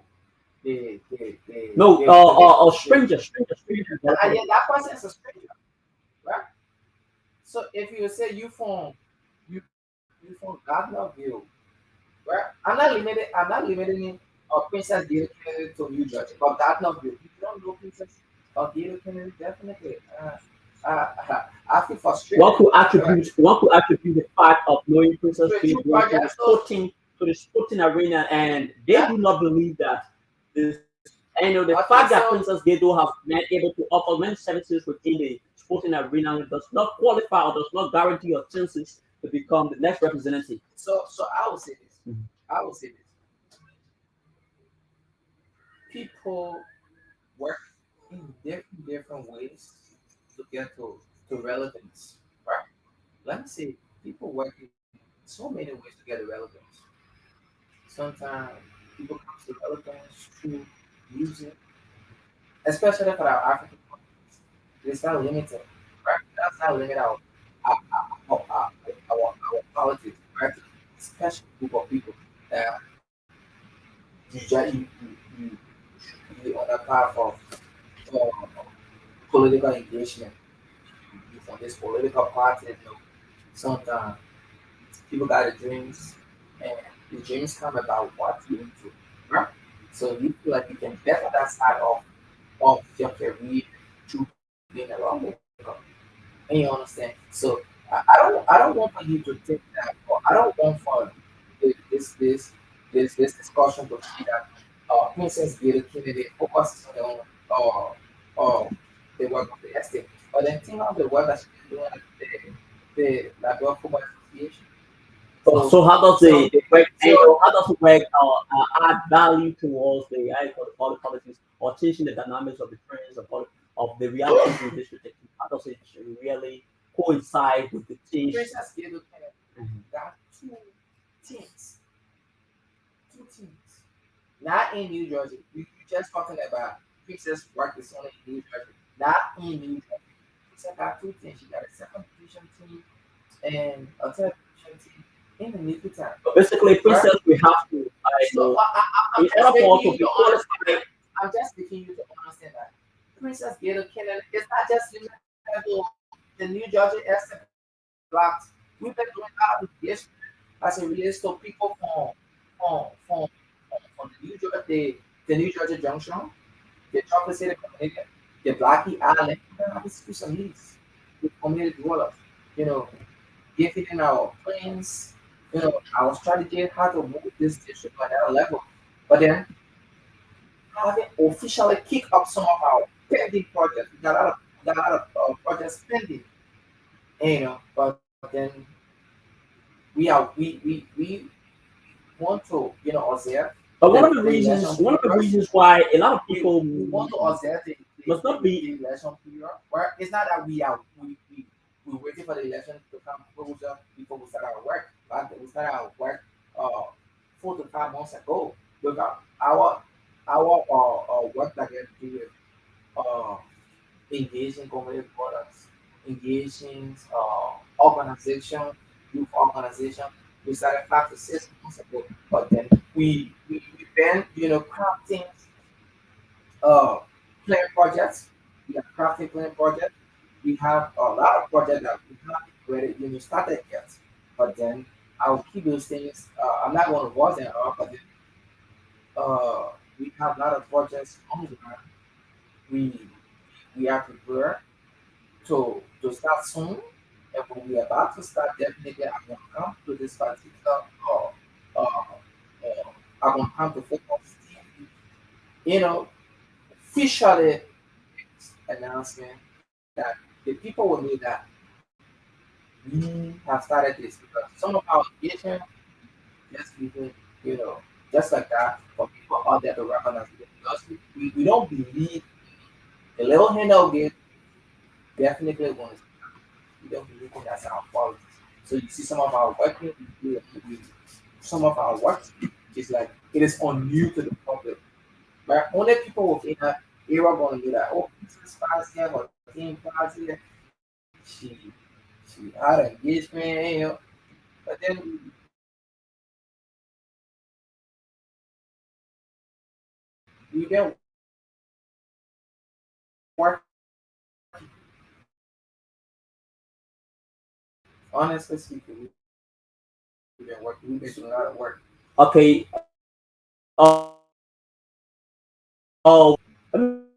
Speaker 1: no or stranger border
Speaker 2: yeah, that person is a stranger, right? So if you say you from Gardnerville, right? I'm not limiting Princess Gator Kennedy to New Jersey, but Gardnerville. If you don't know Princess Gator Kennedy, definitely. I feel frustrated. Right?
Speaker 1: one could attribute the fact of knowing Princess
Speaker 2: To a
Speaker 1: Gate
Speaker 2: true
Speaker 1: going to
Speaker 2: project. So
Speaker 1: the sporting arena, and they
Speaker 2: that
Speaker 1: do not believe that this. And the fact
Speaker 2: okay.
Speaker 1: that
Speaker 2: So
Speaker 1: Princess Gate have been able to offer many services within the sporting arena does not qualify or does not guarantee your chances to become the next representative.
Speaker 2: so I will say this. I will say this. People work in different ways to get to relevance. Right? Let me say people work in so many ways to get relevance. Sometimes people come to relevance through music, especially for our African countries. It's not limited. Right? That's not limit our politics. Right? Special group of people that you just you on a path of uh, political engagement. You from this political party, sometimes people got the dreams, and the dreams come about what you into, right? So you feel like you can better that side of your career through being a lawmaker, and you understand. So I don't want for you to think that, or I don't want for this this this discussion to be that Princess Gator Kennedy focuses on the work of the estate, but then think of the work that she's doing at the Liberal Football Association.
Speaker 1: So,
Speaker 2: So
Speaker 1: so how does
Speaker 2: so
Speaker 1: the work,
Speaker 2: so
Speaker 1: how does the work add value towards the politics or changing the dynamics of the trends of the realities in this particular? How does it really coincide with the change?
Speaker 2: Princess Gator Kennedy
Speaker 1: Mhm.
Speaker 2: got teams, two teams. Not in New Jersey. We just talking about Princess work is only in New Jersey. Not in New Jersey. Princess got two teams. She got a second division team and a third division team in the Navy time.
Speaker 1: So basically,
Speaker 2: Right?
Speaker 1: Princess, we have to,
Speaker 2: So I'm
Speaker 1: in
Speaker 2: just
Speaker 1: order for
Speaker 2: making
Speaker 1: us to
Speaker 2: you
Speaker 1: be
Speaker 2: to understand
Speaker 1: qualified.
Speaker 2: that. I'm just making you to understand that Princess Gator Kennedy is not just limited to the New Jersey estate blocks. We've been doing a lot of this as it relates to people from, from the New Jersey Junction, the Chocolate City community, the Blackie Island, have a special needs with community dwellers. You know, giving in our plans, our strategy, how to move this district to another level. But then having officially kick up some of our pending projects. We got a lot of projects pending, but then we want to, observe
Speaker 1: But
Speaker 2: the election
Speaker 1: one of the
Speaker 2: period.
Speaker 1: reasons why a lot of people
Speaker 2: We want to observe
Speaker 1: must not be.
Speaker 2: the election period. Where it's not that we waiting for the election to come closer before we start our work. But we start our work 4 to 5 months ago. Because our work that get to do with uh, engaging community products, engaging organization, youth organization. We started 5 to 6 months ago, but then we been crafting uh, plan projects. We have crafting plan projects. We have a lot of projects that we haven't really even started yet. But then I'll keep those things. I'm not going to voice them out, but then, we have a lot of projects on the ground. We we are prepared to start soon. And when we are about to start, definitely I'm going to come to this particular uh, I'm going to come to focus, you know, officially announcement that the people will know that we have started this because some of our engagement just people, you know, just like that for people out there to recognize it because we don't believe the little handout game definitely wants we don't believe in that's our qualities. So you see some of our work, we some of our work is like it is unknown to the public. But only people within that era gonna be like, oh, Princess Spice here or Team Spice here. She had an engagement, but then we've been working. Honestly speaking, we've been working. We've been doing a lot of work.
Speaker 1: Okay. Let me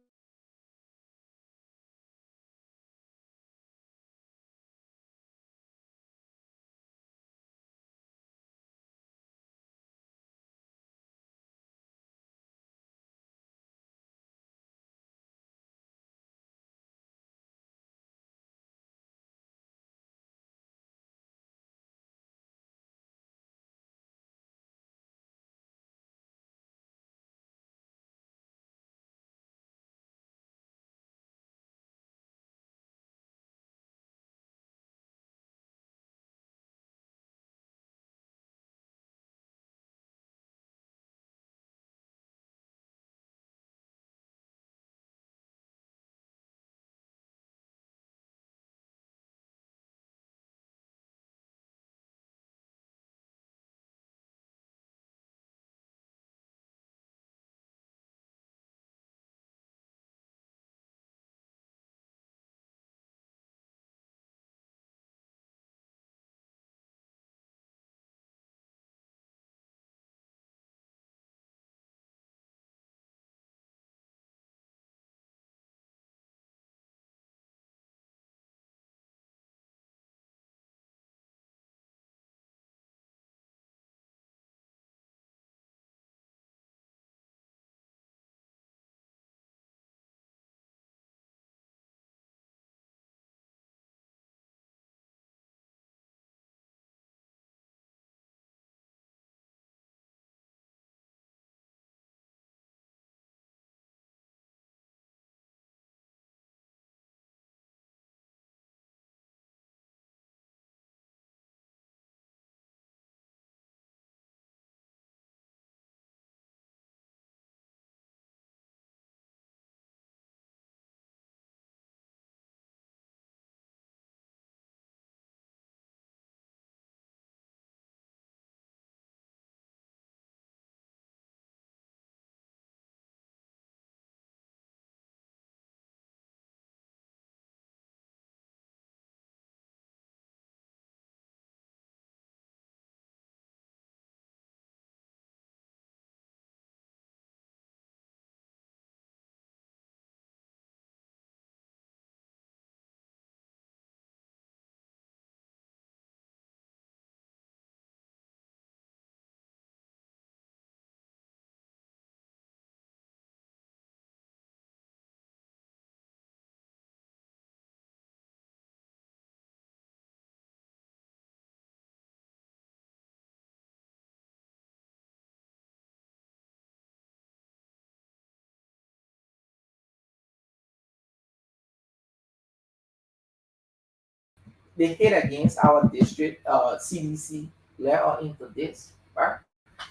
Speaker 2: They hit against our district CDC let us into this, right?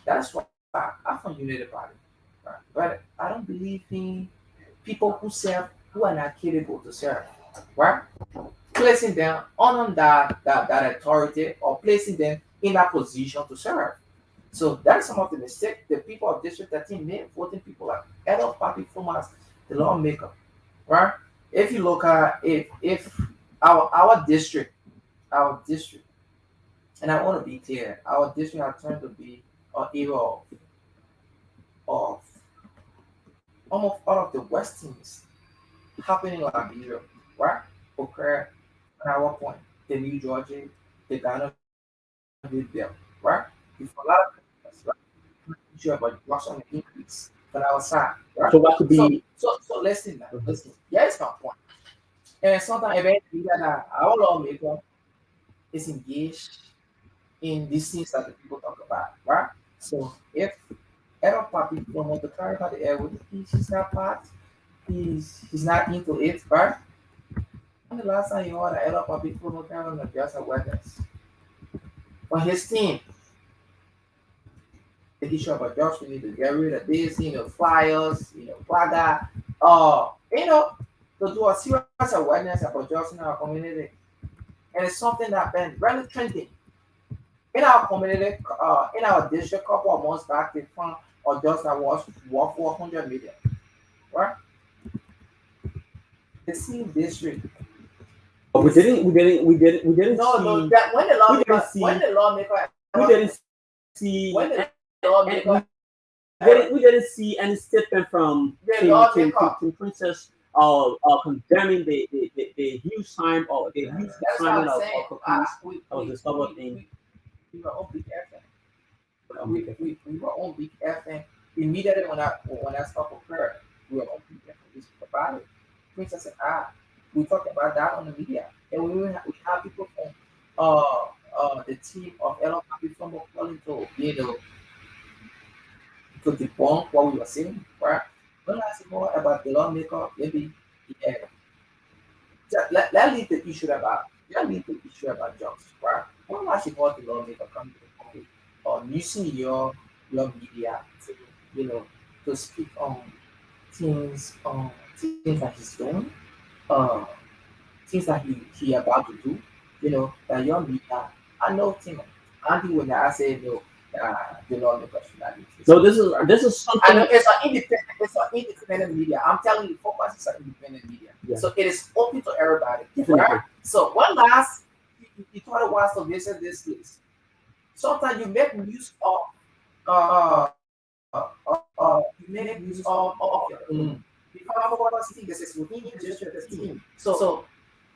Speaker 2: That's why I'm from Unity Party, right? But I don't believe in people who serve who are not capable to serve, right? Placing them on that authority or placing them in that position to serve. So that's some of the mistake the people of District 13 made, voting people like head of party formats the lawmaker, right? If you look at if our district, our district, and I want to be clear, our district has turned to be an era of almost all of the worst things happening in Liberia, right? Occur at our point, the New Georgia, the Ghana Bill, right? Before a lot of countries, right? Sure, but what's on the increase on our side, right?
Speaker 1: So what could be
Speaker 2: So listen now,
Speaker 1: mhm.
Speaker 2: listen. Yeah, it's my point. And sometimes eventually that our lawmaker is engaged in these things that the people talk about, right? So if Errol Papi promote the clarify the air with he's not part, he's not into it, right? When the last time you heard that Errol Papi promote clarify the just awareness on his team, making sure about jobs we need to get rid of this, flyers, flaga, to do a serious awareness about jobs in our community. And it's something that been really trending in our community, in our district, couple of months back, they found a job that was worth 400 million, right? The same district.
Speaker 1: We didn't we didn't
Speaker 2: No, no,
Speaker 1: see
Speaker 2: that
Speaker 1: we didn't see we didn't see
Speaker 2: when the
Speaker 1: and
Speaker 2: lawmaker,
Speaker 1: we didn't see any statement from
Speaker 2: the lawmaker,
Speaker 1: Team Princess condemning the huge time or the huge
Speaker 2: that's what
Speaker 1: assignment
Speaker 2: I'm saying.
Speaker 1: of cocaine
Speaker 2: We,
Speaker 1: of
Speaker 2: we,
Speaker 1: the discovered
Speaker 2: we,
Speaker 1: thing.
Speaker 2: we, we were on big FM.
Speaker 1: Okay.
Speaker 2: We were on big FM immediately when I stopped occurred. We were on big FM. We spoke about it. Princess and I, we talked about that on the media, and we have people from the team of Elo Happy from calling to to debunk what we were saying, right? When I say more about the lawmaker, maybe yeah, let leave the issue about jobs, right? When I say more the lawmaker come to the public or using your media to you know to speak on things that he's doing, uh things that he about to do, that your media I know thing Andy when I say no the lawmaker should not exist,
Speaker 1: So
Speaker 2: right?
Speaker 1: this is
Speaker 2: I know
Speaker 1: something
Speaker 2: it's an independent media. I'm telling you, Focus is an independent media.
Speaker 1: yeah,
Speaker 2: So it is open to everybody. Right?
Speaker 1: definitely.
Speaker 2: So one last you thought it was to visit this list. Sometimes you make use of you make use of your Because Focus team this is within your district team. So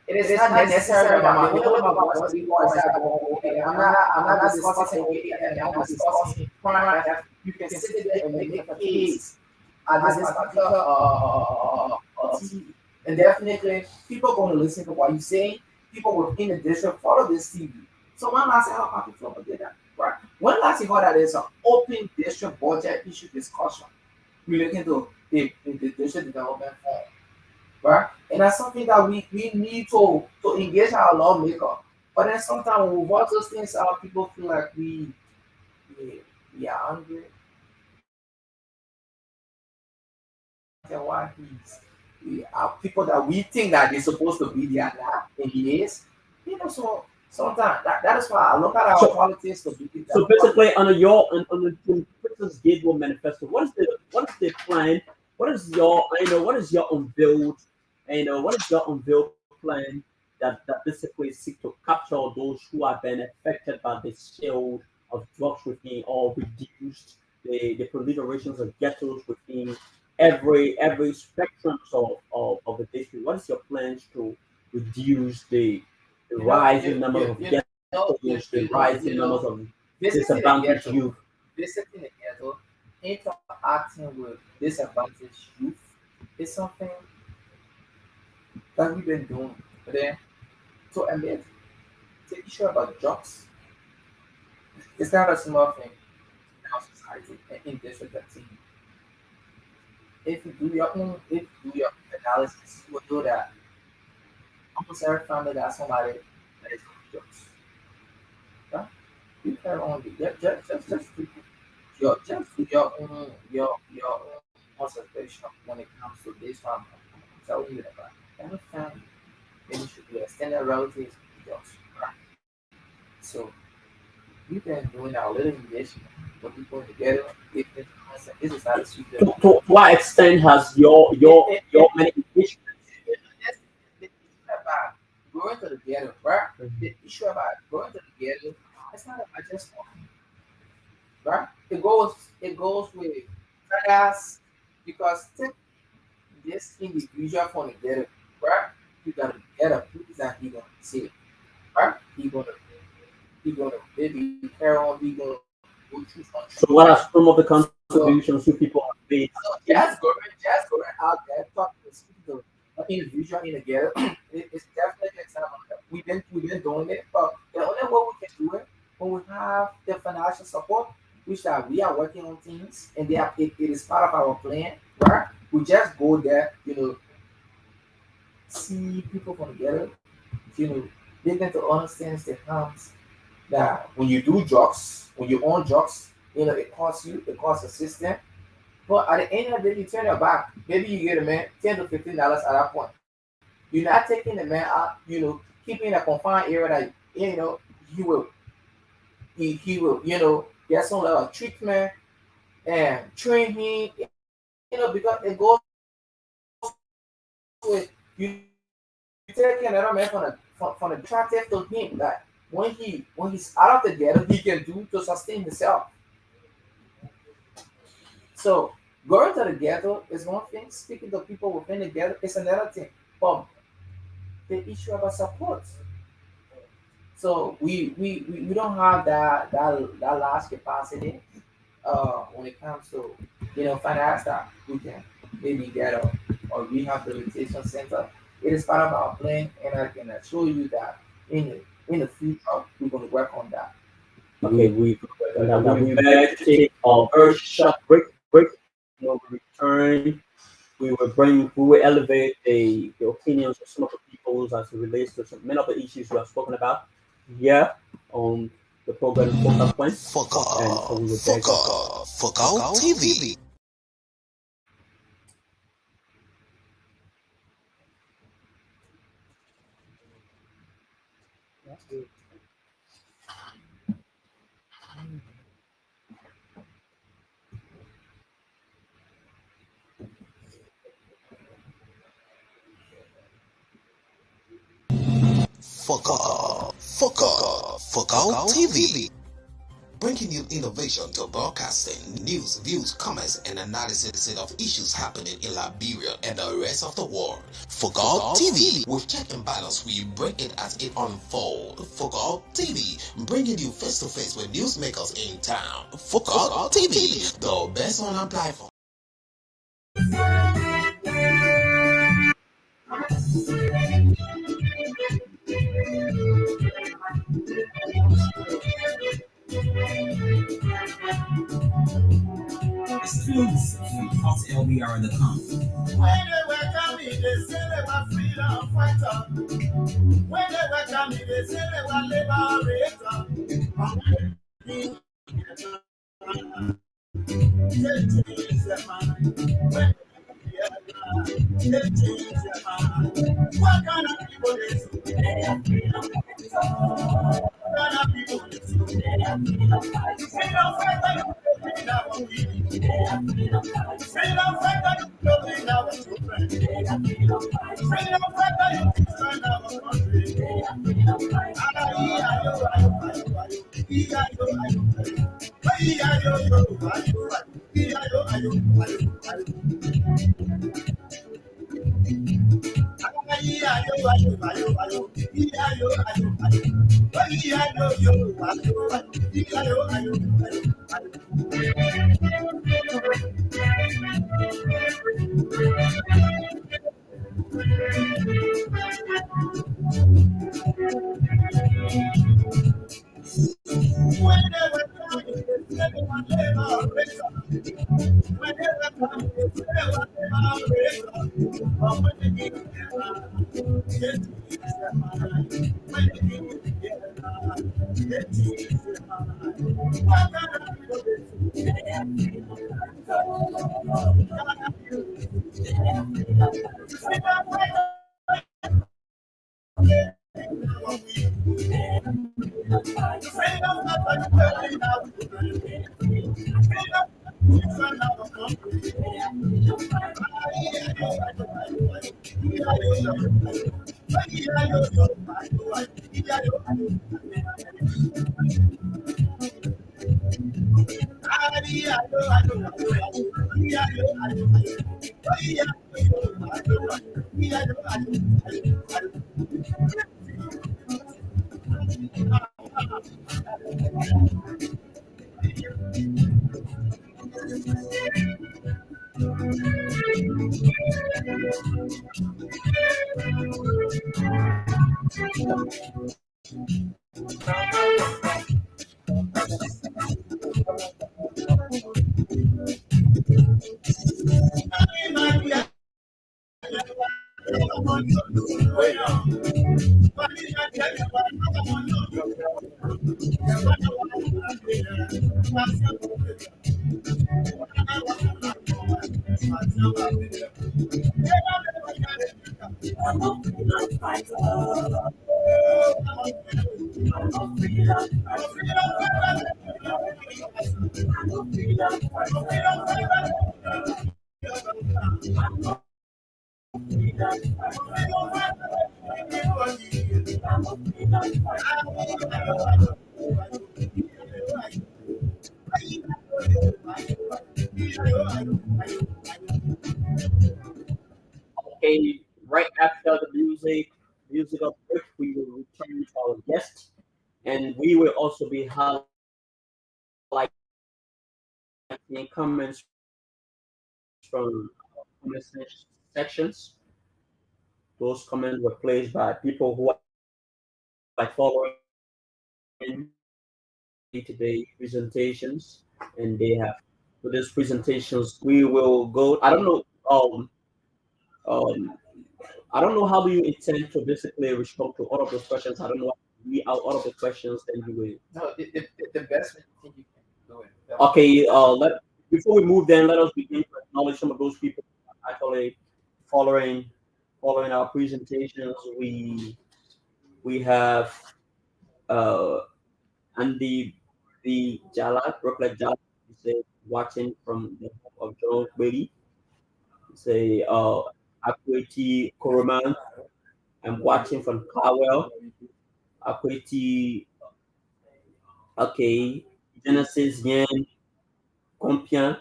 Speaker 2: it is not necessary that the only way my voice will be heard is that okay, I'm not discussing okay and I'm discussing prime F. You can sit there and make a case at this particular TV. And definitely people are going to listen to what you're saying. People within the district follow this TV. So when last how people did that, right? When last you heard that there's an open district budget issue discussion relating to the district development fund, right? And that's something that we need to engage our lawmaker. But then sometimes when we vote those things out, people feel like we, we are angry. And why we are people that we think that they're supposed to be there now, and he is. So sometimes that is why I look at our
Speaker 1: So
Speaker 2: politics to be
Speaker 1: so
Speaker 2: that
Speaker 1: basically on the Team Princess Gateway manifesto, what is the plan? What is your what is your unveiled what is your unveiled plan that basically seek to capture those who have been affected by the sale of drugs within or reduced the proliferations of ghettos within every spectrum of the district? What is your plans to reduce the rising numbers of ghettos, the rising numbers of
Speaker 2: visiting the
Speaker 1: disadvantaged
Speaker 2: ghetto,
Speaker 1: youth?
Speaker 2: interacting with disadvantaged youth is something that we've been doing. But then to admit, taking sure about drugs, it's not a small thing in our society and in district that team. If you do your own analysis, you will know that almost every family got somebody that is on drugs. Right? You can only just do your own observation when it comes to this family. I'm telling you that every family maybe should be extended relatives with drugs. Right? So we've been doing our little engagement. the people together. This is how the student.
Speaker 1: To what extent has your many issues?
Speaker 2: That's the issue about going to the ghetto, right?
Speaker 1: Mhm.
Speaker 2: The issue about going to the ghetto, it's not about just talking, right? It goes with finance because take this individual from the ghetto, right? You gotta get a place that he gonna see, right? He gonna maybe care on, he gonna go through some
Speaker 1: So what
Speaker 2: treatment.
Speaker 1: are some of the
Speaker 2: So
Speaker 1: contributions you people have made as
Speaker 2: so
Speaker 1: a team?
Speaker 2: just going out there talking to speaking to an individual in the ghetto, it's definitely an example. We've been doing it, but the only way we can do it when we have the financial support, which that we are working on things and it is part of our plan, right? We just go there, see people from the ghetto, you know, they get to understand the harms that when you do drugs, when you own drugs, it costs you, it costs the system. But at the end of the day, you turn your back. Maybe you get a man $10 to $15 at that point. You're not taking the man out, keeping in a confined area that he will he will get some level of treatment and train him. Because it goes with you taking another man from the attractive to him that when he's out of the ghetto, he can do to sustain himself. So going to the ghetto is one thing. Speaking to people within the ghetto is another thing. But the issue about support. So we don't have that large capacity when it comes to finance that we can maybe get a rehabilitation center. It is part of our plan, and I can assure you that in the future we're going to work on that.
Speaker 1: Okay, we better to take a very short break. When we return, we will elevate the opinions of some of the peoples as it relates to many of the issues we have spoken about here on the program Focal Point, and so we will take a
Speaker 3: Focal TV. Focal TV. Bringing you innovation to broadcasting, news, views, comments, and analysis of issues happening in Liberia and the rest of the world. Focal TV. With check and balance, we bring it as it unfolds. Focal TV. Bringing you face to face with newsmakers in town. Focal TV. The best online platform.
Speaker 4: Exclusive from Hot LBR in the company. When they welcome me, they say they were freedom fighter. When they welcome me, they say they were liberator. They change their mind. When they change their mind. What kind of people is what kind of people is freedom fighter? Freedom fighter, you bring our children. Freedom fighter, you destroy our country. Whenever time is whenever time is but when the king is their mind, when the king is their mind, it is their mind. What kind of people
Speaker 1: Okay, right after the musical break, we will return to our guest, and we will also be highlighting comments from comment sections. Those comments were placed by people who are following day-to-day presentations, and they have for these presentations we will go. Um I don't know how do you intend to basically respond to all of those questions. I don't know. We out all of the questions, then you will.
Speaker 2: No, the best thing you can do it.
Speaker 1: Okay. Let before we move, then let us begin to acknowledge some of those people actually following our presentations. We have uh the Jala Brooklyn Jala say watching from the home of Joe Brady. Say Akweti Koroman. I'm watching from Cowell. Akweti, okay. Genesis Yen Compian.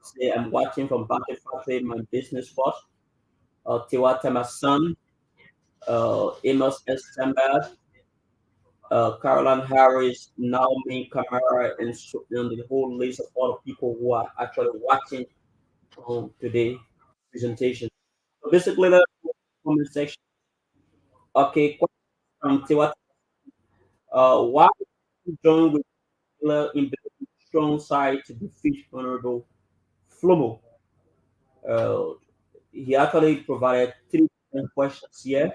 Speaker 1: Say I'm watching from Bake Factory, my business spot. Tiwata, my son. Amos S. Sambad. Caroline Harris, Naomi Kamara, and the whole list of all the people who are actually watching today presentation. So basically, the comment section. Okay, question from Tiwata. Why did you join with Hitler in the strong side to defeat Honorable Flomo? Uh, he actually provided three different questions here.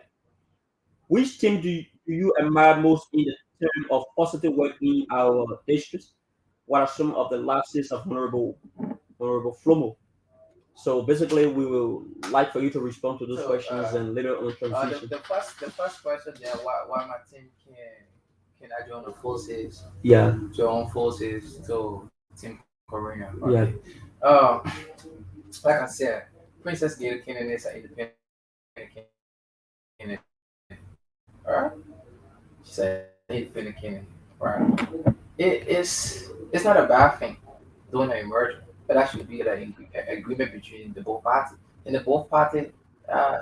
Speaker 1: Which team do you admire most in the term of positive work in our district? What are some of the lapses of Honorable Flomo? So basically, we will like for you to respond to those
Speaker 2: So,
Speaker 1: questions and later on transition.
Speaker 2: the first question there, why my team can I join the forces?
Speaker 1: Yeah,
Speaker 2: Join forces to Team Korea. Okay.
Speaker 1: yeah.
Speaker 2: Um, like I said, Princess Gail Cannon is an independent candidate. Alright, she's an independent candidate. Right. It's not a bad thing doing an merger, but that should be like an agreement between the both parties. And the both parties,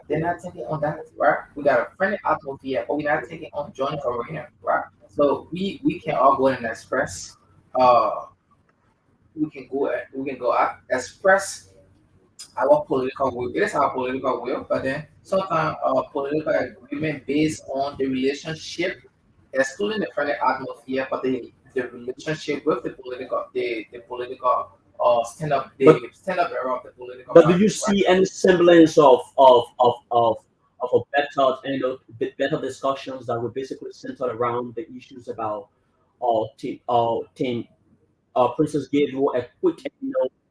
Speaker 2: they're not taking on that, right? We got a friendly atmosphere, but we're not taking on joint Korea, right? So we can all go in and express. Uh, we can go out express our political will. It is our political will, but then sometimes our political agreement based on the relationship, excluding the friendly atmosphere, but the relationship with the political
Speaker 1: But
Speaker 2: stand up era of the political
Speaker 1: But do you
Speaker 2: party, right?
Speaker 1: see any semblance of a better better discussions that were basically centered around the issues about team Princess gave you a quick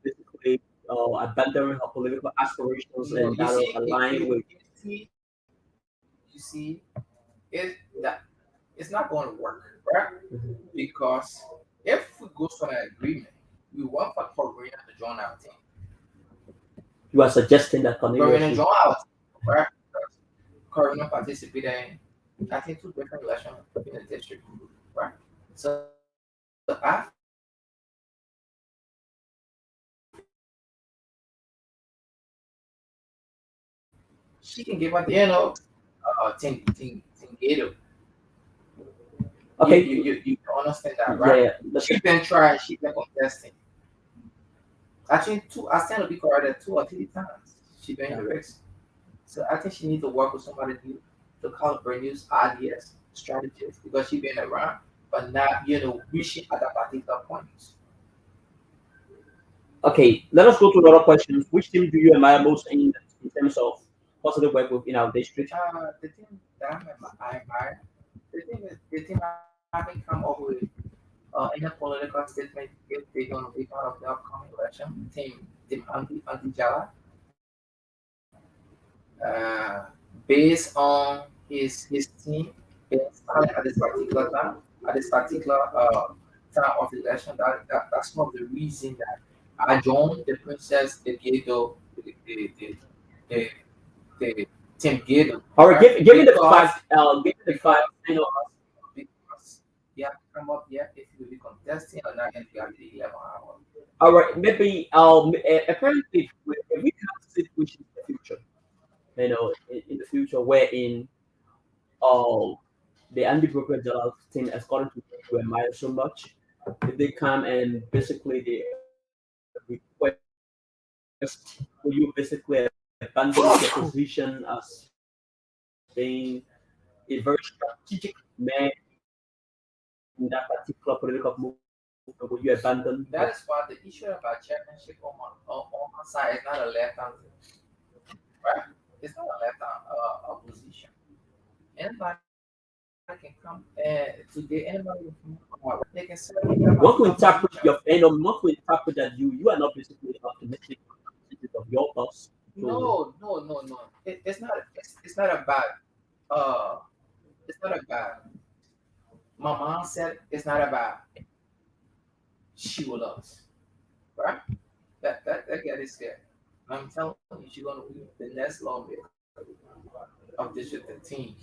Speaker 1: basically abandoning her political aspirations
Speaker 2: No,
Speaker 1: and
Speaker 2: you
Speaker 1: that will
Speaker 2: see,
Speaker 1: align with
Speaker 2: you see, it that it's not going to work, right?
Speaker 1: Mhm.
Speaker 2: Because if we go for an agreement. we want for Corina to join our team.
Speaker 1: You are suggesting that Cornelius
Speaker 2: Corina
Speaker 1: should.
Speaker 2: join our team, right? Corina participated in, I think, two different elections in the district, right? So I feel she can give at the end of Tingato.
Speaker 1: Okay.
Speaker 2: You understand that,
Speaker 1: Yeah,
Speaker 2: right?
Speaker 1: yeah.
Speaker 2: She been trying, she been contesting. I think I stand to be corrected 2 or 3 times. She been in the race. So I think she needs to work with somebody new to calibrate new ideas, strategies, because she been around, but not reaching at a particular point.
Speaker 1: Okay, let us go to another question. Which team do you admire most in terms of positive work within our district?
Speaker 2: The thing that I admire, the thing I haven't come up with in a political statement if they're gonna be part of the upcoming election. Team Anti based on his team being started at this particular time, at this particular time of the election. That's one of the reasons that I joined the Princess, the Ghetto, the, the Team Ghetto,
Speaker 1: All right,
Speaker 2: right?
Speaker 1: give me the fact. Give me the fact.
Speaker 2: Because because you have to come up here if you will be contesting or not in the 11 hours.
Speaker 1: All right, maybe apparently if we have situations in the future, in the future wherein uh, the anti-broker Jalal thing has gotten to you admire so much, if they come and basically they request for you basically abandon your position as being a very strategic man in that particular political movement, will you abandon
Speaker 2: That is why the issue about championship on my side is not a left hand, right? It's not a left hand opposition. Anybody can come today. Anybody can come. They can serve in that particular
Speaker 1: one could
Speaker 2: position.
Speaker 1: interpret one could interpret that you are not basically optimistic on the chances of your boss to.
Speaker 2: No. It's not. It's not a bad. Uh, it's not a bad. My mom said it's not about she will lose, right? That get is scared. I'm telling you, she's gonna be the next lawmaker of District 13.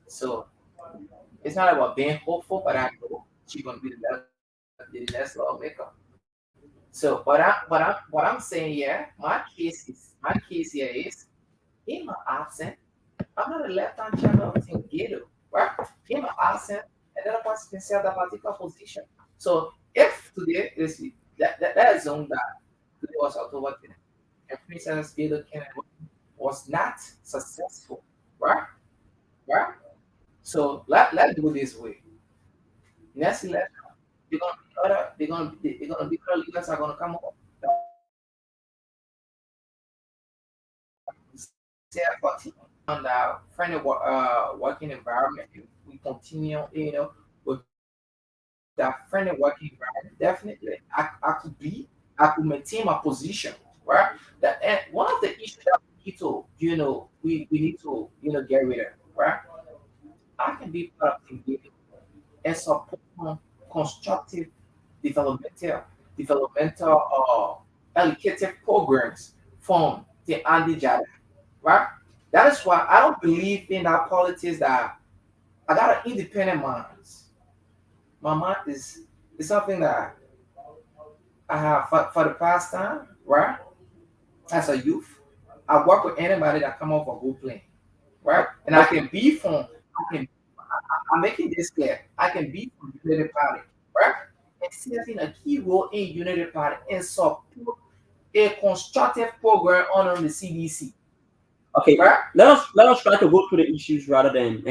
Speaker 2: So it's not about being hopeful, but I know she's gonna be the next lawmaker. So what I'm saying here, my case here is in my absence, I'm not a left-hand channel in Ghetto, right? In my absence, another person can serve that particular position. So if today is that is on that today was October 10th, and Princess Ghetto Kennedy was not successful, right? Right? So let's do it this way. Next election, they're gonna be other leaders are gonna come up. Say for team on the friendly working environment. If we continue, with that friendly working environment, definitely I could maintain my position, right? That and one of the issues that we need to, we need to, get rid of, right? I can be part of the and support constructive developmental educative programs from the Andy Jada, right? That is why I don't believe in that politics that I got an independent mind. My mind is something that I have for the past time, right? As a youth, I work with anybody that come up for good plan, right? And I can be from, I'm making this clear. I can be from United Party, right? And serving a key role in United Party and support a constructive program on the CDC,
Speaker 1: Okay,
Speaker 2: right?
Speaker 1: let us try to go through the issues rather than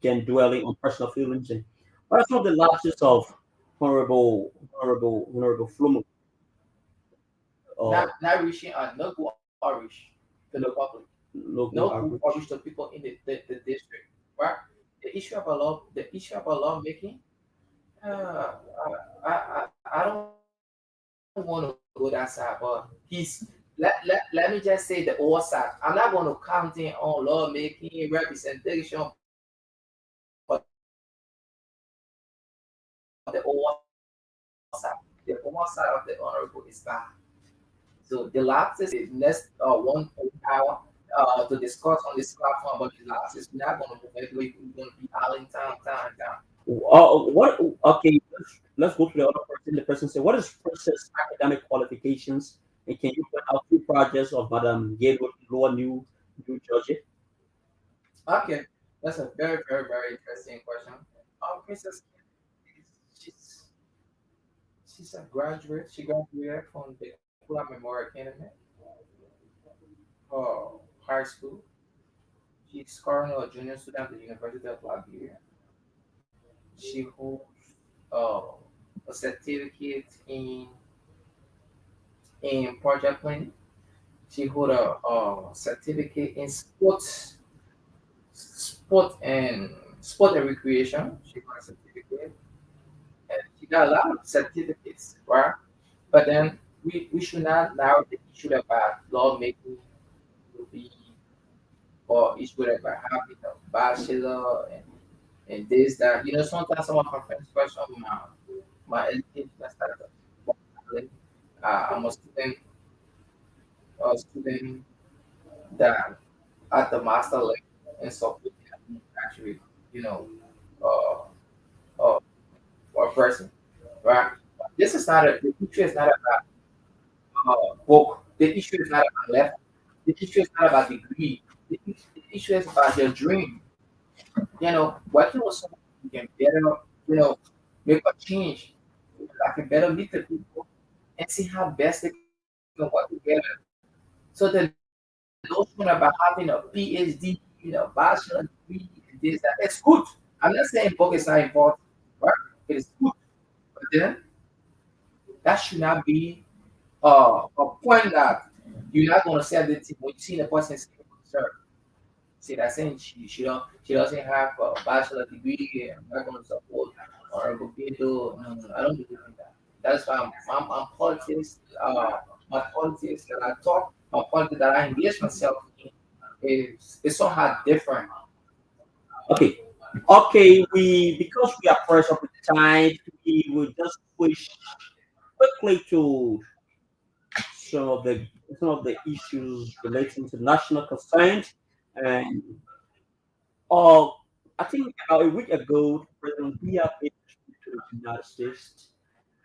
Speaker 1: than dwelling on personal feelings. And what are some of the lapses of honorable Flumo, or
Speaker 2: Not reaching a no good outreach to the public, no
Speaker 1: local
Speaker 2: good outreach
Speaker 1: outreach?
Speaker 2: to people in the district, right? The issue about lawmaking, I don't want to go that side, but let me just say the old side. I'm not going to count in on lawmaking representation for the old side. The old side, the people that come from the old side, the former side of the honorable is bad. So the last is the next 1 hour to discuss on this platform about the last is not going to move anyway. We're going to be all in time.
Speaker 1: What? Okay, let's go to the other person. The person said, "What is Princess academic qualifications? And can you point out two projects of Madam Gatewood Lower New Jersey?"
Speaker 2: Okay, that's a very interesting question. Princess, she's she's a graduate. She graduated from the Kula Memorial Academy, high school. She's currently a junior student at the University of Liberia. She holds uh, a certificate in project planning. She holds a certificate in sport and recreation. She got a certificate, and she got a lot of certificates, right? But then we should not narrow the issue about lawmaking to be or issue about having a bachelor and this that. Sometimes some of my friends question my education status. I'm a student that at the master level and so actually, you know, uh, uh, or person, right? This is not the issue is not about book. The issue is not about level. The issue is not about degree. The issue is about your dream. Working with someone who can better, you know, make a change, that can better meet the people and see how best they can work together. So the notion about having a PhD, bachelor degree, this, that, it's good. I'm not saying book is not important, right? It is good. But then that should not be a point that you're not gonna say that when you see the person say, sir, see that saying she doesn't have a bachelor degree and I'm not gonna support or go into no, I don't believe in that. That's why I'm politics my politics that I talk, my politics that I engage myself in is somehow different.
Speaker 1: Okay, okay. We because we are pressed of the time, we will just switch quickly to some of the some of the issues relating to national concerns. And uh, I think about a week ago, President Biya paid a trip to the United States,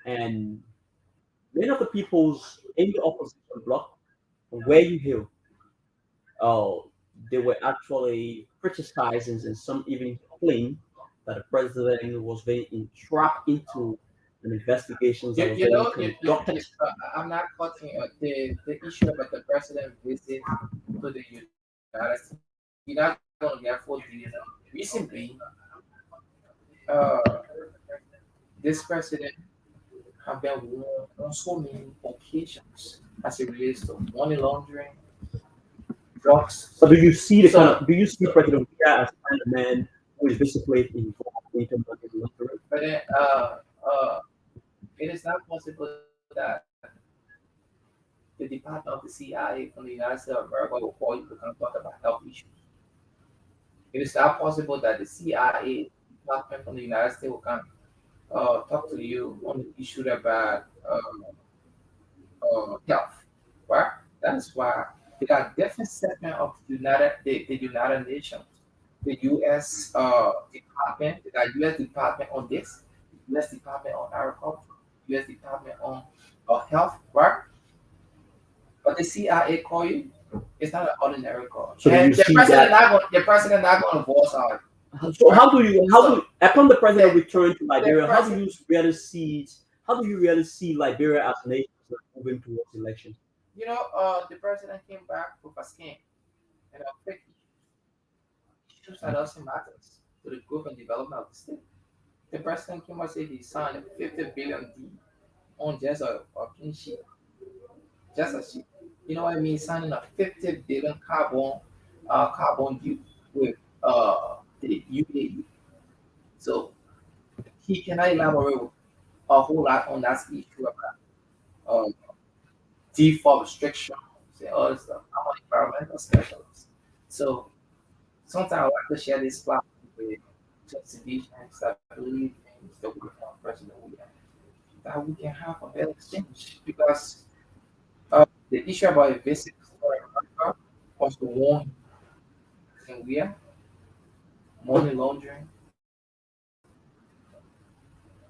Speaker 1: and many of the peoples in the opposition bloc, from where you hear, uh, they were actually criticizing and some even claim that the president was being entrapped into an investigations that was being conducted.
Speaker 2: I'm not cutting the issue about the president visit to the United States. You're not going to get full detail. Recently, uh, this president have been warned on so many occasions as it relates to money laundering, drugs.
Speaker 1: So do you see
Speaker 2: So,
Speaker 1: President Biya as kind of man who is basically involved into money laundering?
Speaker 2: but then it is not possible that the department of the CIA from the United States of America will call you to come talk about health issues. It is not possible that the CIA department from the United States will come talk to you on the issue about health, right? That's why they got different segment of the United Nations, the U.S. Department, they got U.S. Department on this, U.S. Department on agriculture, U.S. Department on health, right? But the CIA call you, it's not an ordinary call,
Speaker 1: So do
Speaker 2: and
Speaker 1: you see that?
Speaker 2: the president not going to voice out,
Speaker 1: So
Speaker 2: right?
Speaker 1: how do
Speaker 2: So
Speaker 1: upon the president
Speaker 2: the
Speaker 1: return to
Speaker 2: the
Speaker 1: Liberia,
Speaker 2: president,
Speaker 1: how do you really see Liberia as a nation moving towards election?
Speaker 2: the president came back with a scheme and a fake issues that also matters to the growth and development of the state. The president came and said he signed a 50 billion deal on just a clean sheet, just a sheet. You know what I mean? Signing a 50 billion carbon deal with the UAE. So he cannot elaborate a whole lot on that issue about default restrictions and all this stuff. I'm an environmental specialist. So sometimes I like to share this platform with just visions that believe in the work of President William. that we can have a better exchange because the issue about a basic story was the one in where money laundering,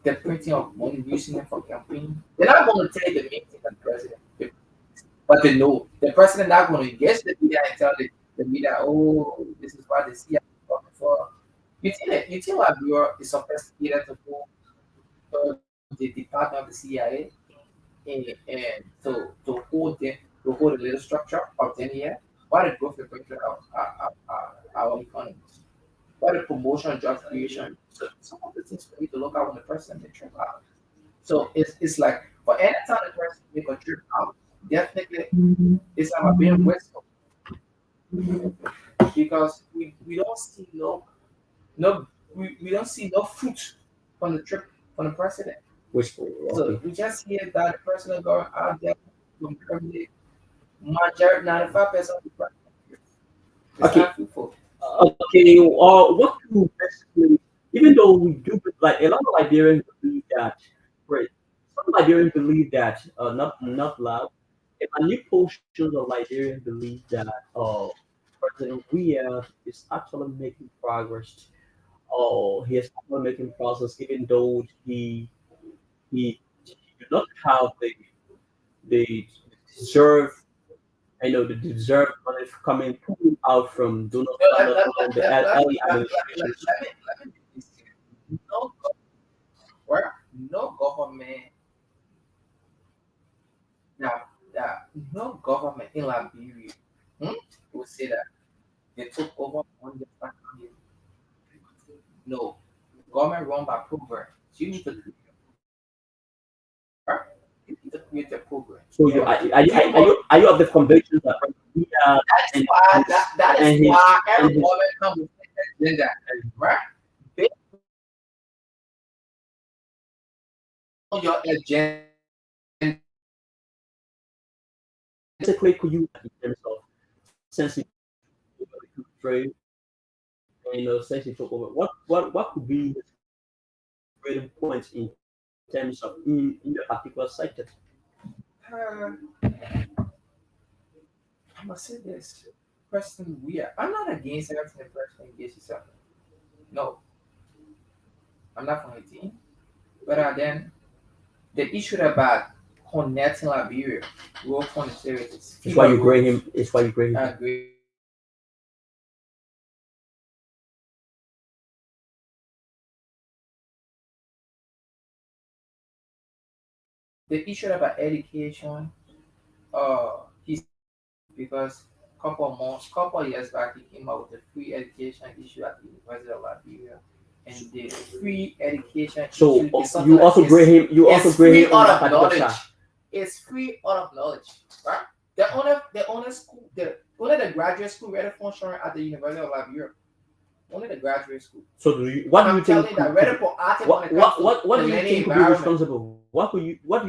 Speaker 2: the printing of money, using it for campaign. They're not going to tell you the main thing that the president, but they know the president not going to engage the media and tell the media, oh, this is what the CIA is talking for. You think like Bureau is sophisticated to go the department of the CIA and to hold a little structure of 10 years? What the growth rate of our economy? What the promotion, job creation? So some of the things we need to look at when the president they trip out. So it's like for any time the president make a trip out, definitely it's about being wasteful because we don't see no we don't see no fruit from the trip from the president.
Speaker 1: Wasteful.
Speaker 2: So
Speaker 1: Okay.
Speaker 2: we just hear that the president going out there from Germany, majority 95% of the president. It's
Speaker 1: Okay.
Speaker 2: not fruitful.
Speaker 1: Okay. What to basically, even though we do, like a lot of Liberians believe that, right? Some Liberians believe that, not loud. A new portions of Liberians believe that, President Weah is actually making progress. Oh, he is actually making progress, even though he did not have the deserve, the deserved money coming out from Donald
Speaker 2: No,
Speaker 1: Trump from the early administrations.
Speaker 2: let me be this here. No, well, no government no government in Liberia will say that they took over on the family. No, government run by program. So you need to create a program. You need to create a program.
Speaker 1: So you are you of the conviction that President Weah
Speaker 2: That's
Speaker 1: and
Speaker 2: why
Speaker 1: his
Speaker 2: that is
Speaker 1: and his
Speaker 2: why every
Speaker 1: and his
Speaker 2: government comes with an agenda, right? Based on your agenda,
Speaker 1: basically could you in terms of since he took over the trade and since he took over, what could be his greater points in terms of in the particular sector?
Speaker 2: uh, I must say this. President Weir, I'm not against everything the president engages in. No, I'm not from 18. But then the issue about connecting Liberia, rural connectivities,
Speaker 1: It's why
Speaker 2: FEMA
Speaker 1: you grade
Speaker 2: rules,
Speaker 1: him. It's why you grade him.
Speaker 2: great. The issue about education, he's because couple of years back, he came out with the free education issue at the University of Liberia. And the free education
Speaker 1: So
Speaker 2: issue is something
Speaker 1: you
Speaker 2: like
Speaker 1: also grade him. You also
Speaker 2: it's
Speaker 1: grade
Speaker 2: free
Speaker 1: him on
Speaker 2: out
Speaker 1: that
Speaker 2: of
Speaker 1: particular
Speaker 2: knowledge.
Speaker 1: side.
Speaker 2: It's free out of knowledge, right? The only school, only the graduate school ready function at the University of Liberia. Only the graduate school.
Speaker 1: So what do
Speaker 2: I'm
Speaker 1: you think?
Speaker 2: telling you that ready for article when
Speaker 1: What
Speaker 2: it comes to
Speaker 1: what
Speaker 2: the
Speaker 1: do you
Speaker 2: learning
Speaker 1: think could be
Speaker 2: environment.
Speaker 1: responsible? What do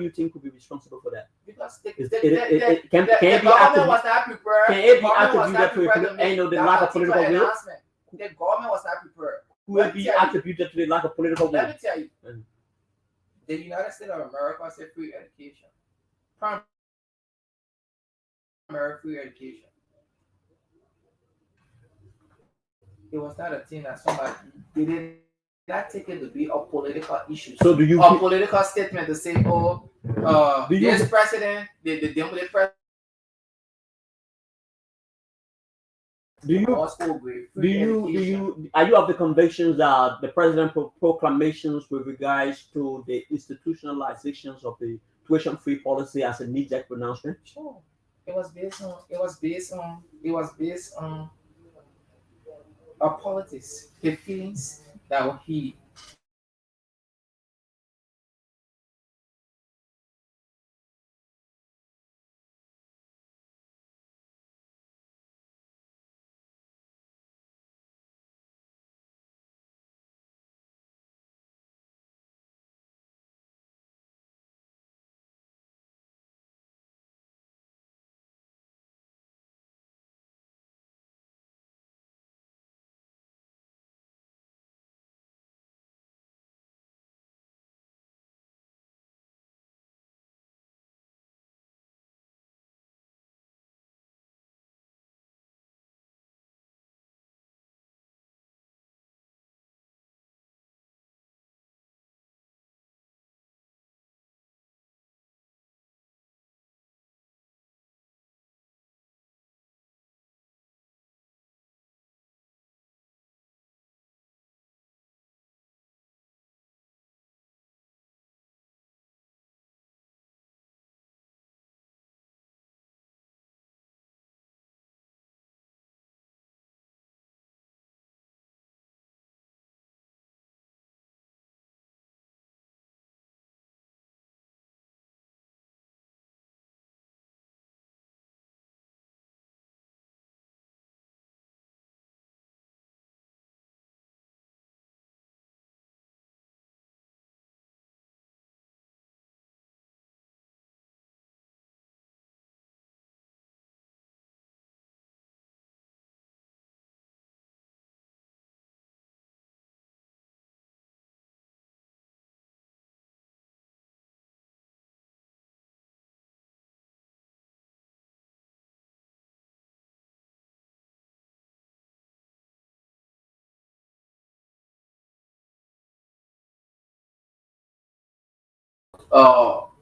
Speaker 1: you think could be responsible for that?
Speaker 2: Because
Speaker 1: Can
Speaker 2: the
Speaker 1: it be
Speaker 2: government
Speaker 1: attributed?
Speaker 2: was not prepared.
Speaker 1: Can
Speaker 2: The
Speaker 1: it be
Speaker 2: government was not
Speaker 1: attributed to
Speaker 2: prepared to make
Speaker 1: the
Speaker 2: that
Speaker 1: lack of
Speaker 2: particular
Speaker 1: political will?
Speaker 2: announcement. The government was not prepared.
Speaker 1: Could it be attributed to the lack of political
Speaker 2: Let
Speaker 1: will?
Speaker 2: me tell you,
Speaker 1: Mhm.
Speaker 2: the United States of America said free education, primary free education. It was not a thing that somebody they did not take it to be a political issue.
Speaker 1: So do you?
Speaker 2: A political statement to say, oh,
Speaker 1: Do you?
Speaker 2: this president, the Democrat president.
Speaker 1: Do you? Are you of the convictions that the president proclamations with regards to the institutionalizations of the tuition-free policy as a knee-jerk pronouncement?
Speaker 2: Sure. It was based on our politics, the feelings that he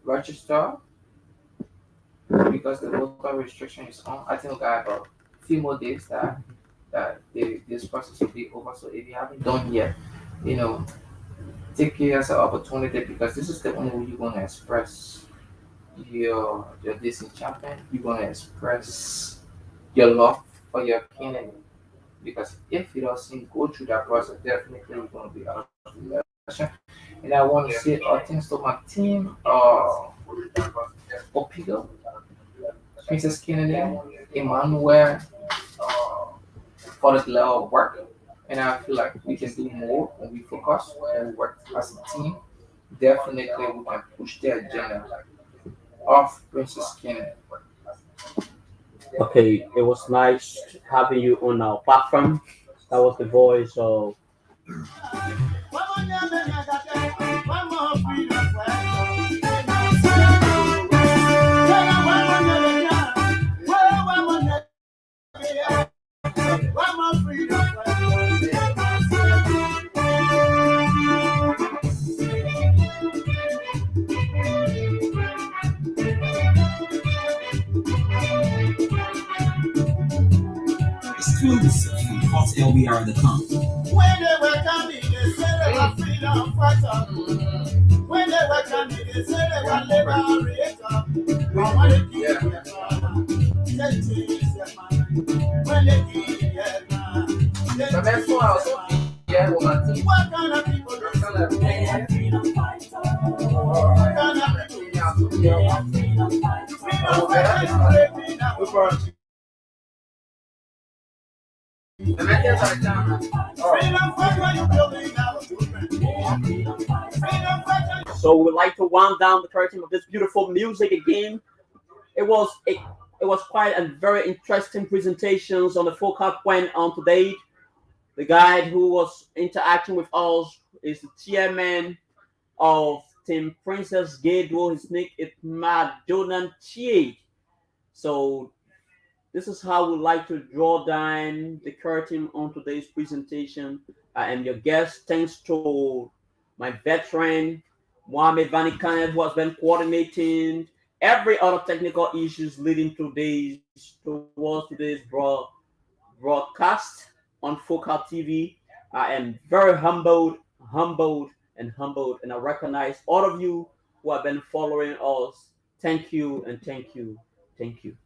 Speaker 2: register because the voter restriction is on. I think we got about a few more days that this process will be over. So if you haven't done yet, you know, take it as an opportunity because this is the only way you're gonna express your disenchantment. You're gonna express your love for your candidate. Because if you doesn't go through that process, definitely you're gonna be out of the election. And I want to say thanks to my team, Opigo, Princess Kennedy, Emmanuel, for this level of work. And I feel like we can do more when we focus and we work as a team. Definitely we can push the agenda of Princess Kennedy.
Speaker 1: Okay, it was nice having you on our platform. That was the voice of
Speaker 4: Exclusive from hotlbr.com. When they were coming, they said they were freedom fighter. When they were coming, they said they were liberator. But when they kill their father, they change their mind. When they kill their man, they
Speaker 2: So that's
Speaker 4: change
Speaker 2: why I was
Speaker 4: their
Speaker 2: hoping,
Speaker 4: mind.
Speaker 2: yeah, with my team.
Speaker 4: What kind of people do
Speaker 2: Kind of
Speaker 4: they are freedom fighter? What kind of people
Speaker 2: yeah,
Speaker 4: they are freedom fighter? Freedom fighter is breaking out.
Speaker 2: the message are down.
Speaker 4: Freedom fighter, you building our children. Freedom fighter,
Speaker 1: so we like to wind down the curtain of this beautiful music again. It was it was quite a very interesting presentations on the folk went on today. The guy who was interacting with us is the chairman of Team Princess Gateway. His name is Madonna Chie. So this is how we like to draw down the curtain on today's presentation. I am your guest. Thanks to my veteran, Mohamed Vanikanev, who has been coordinating every other technical issues leading towards today's broadcast on Focal TV. I am very humbled, and I recognize all of you who have been following us. Thank you and thank you, thank you.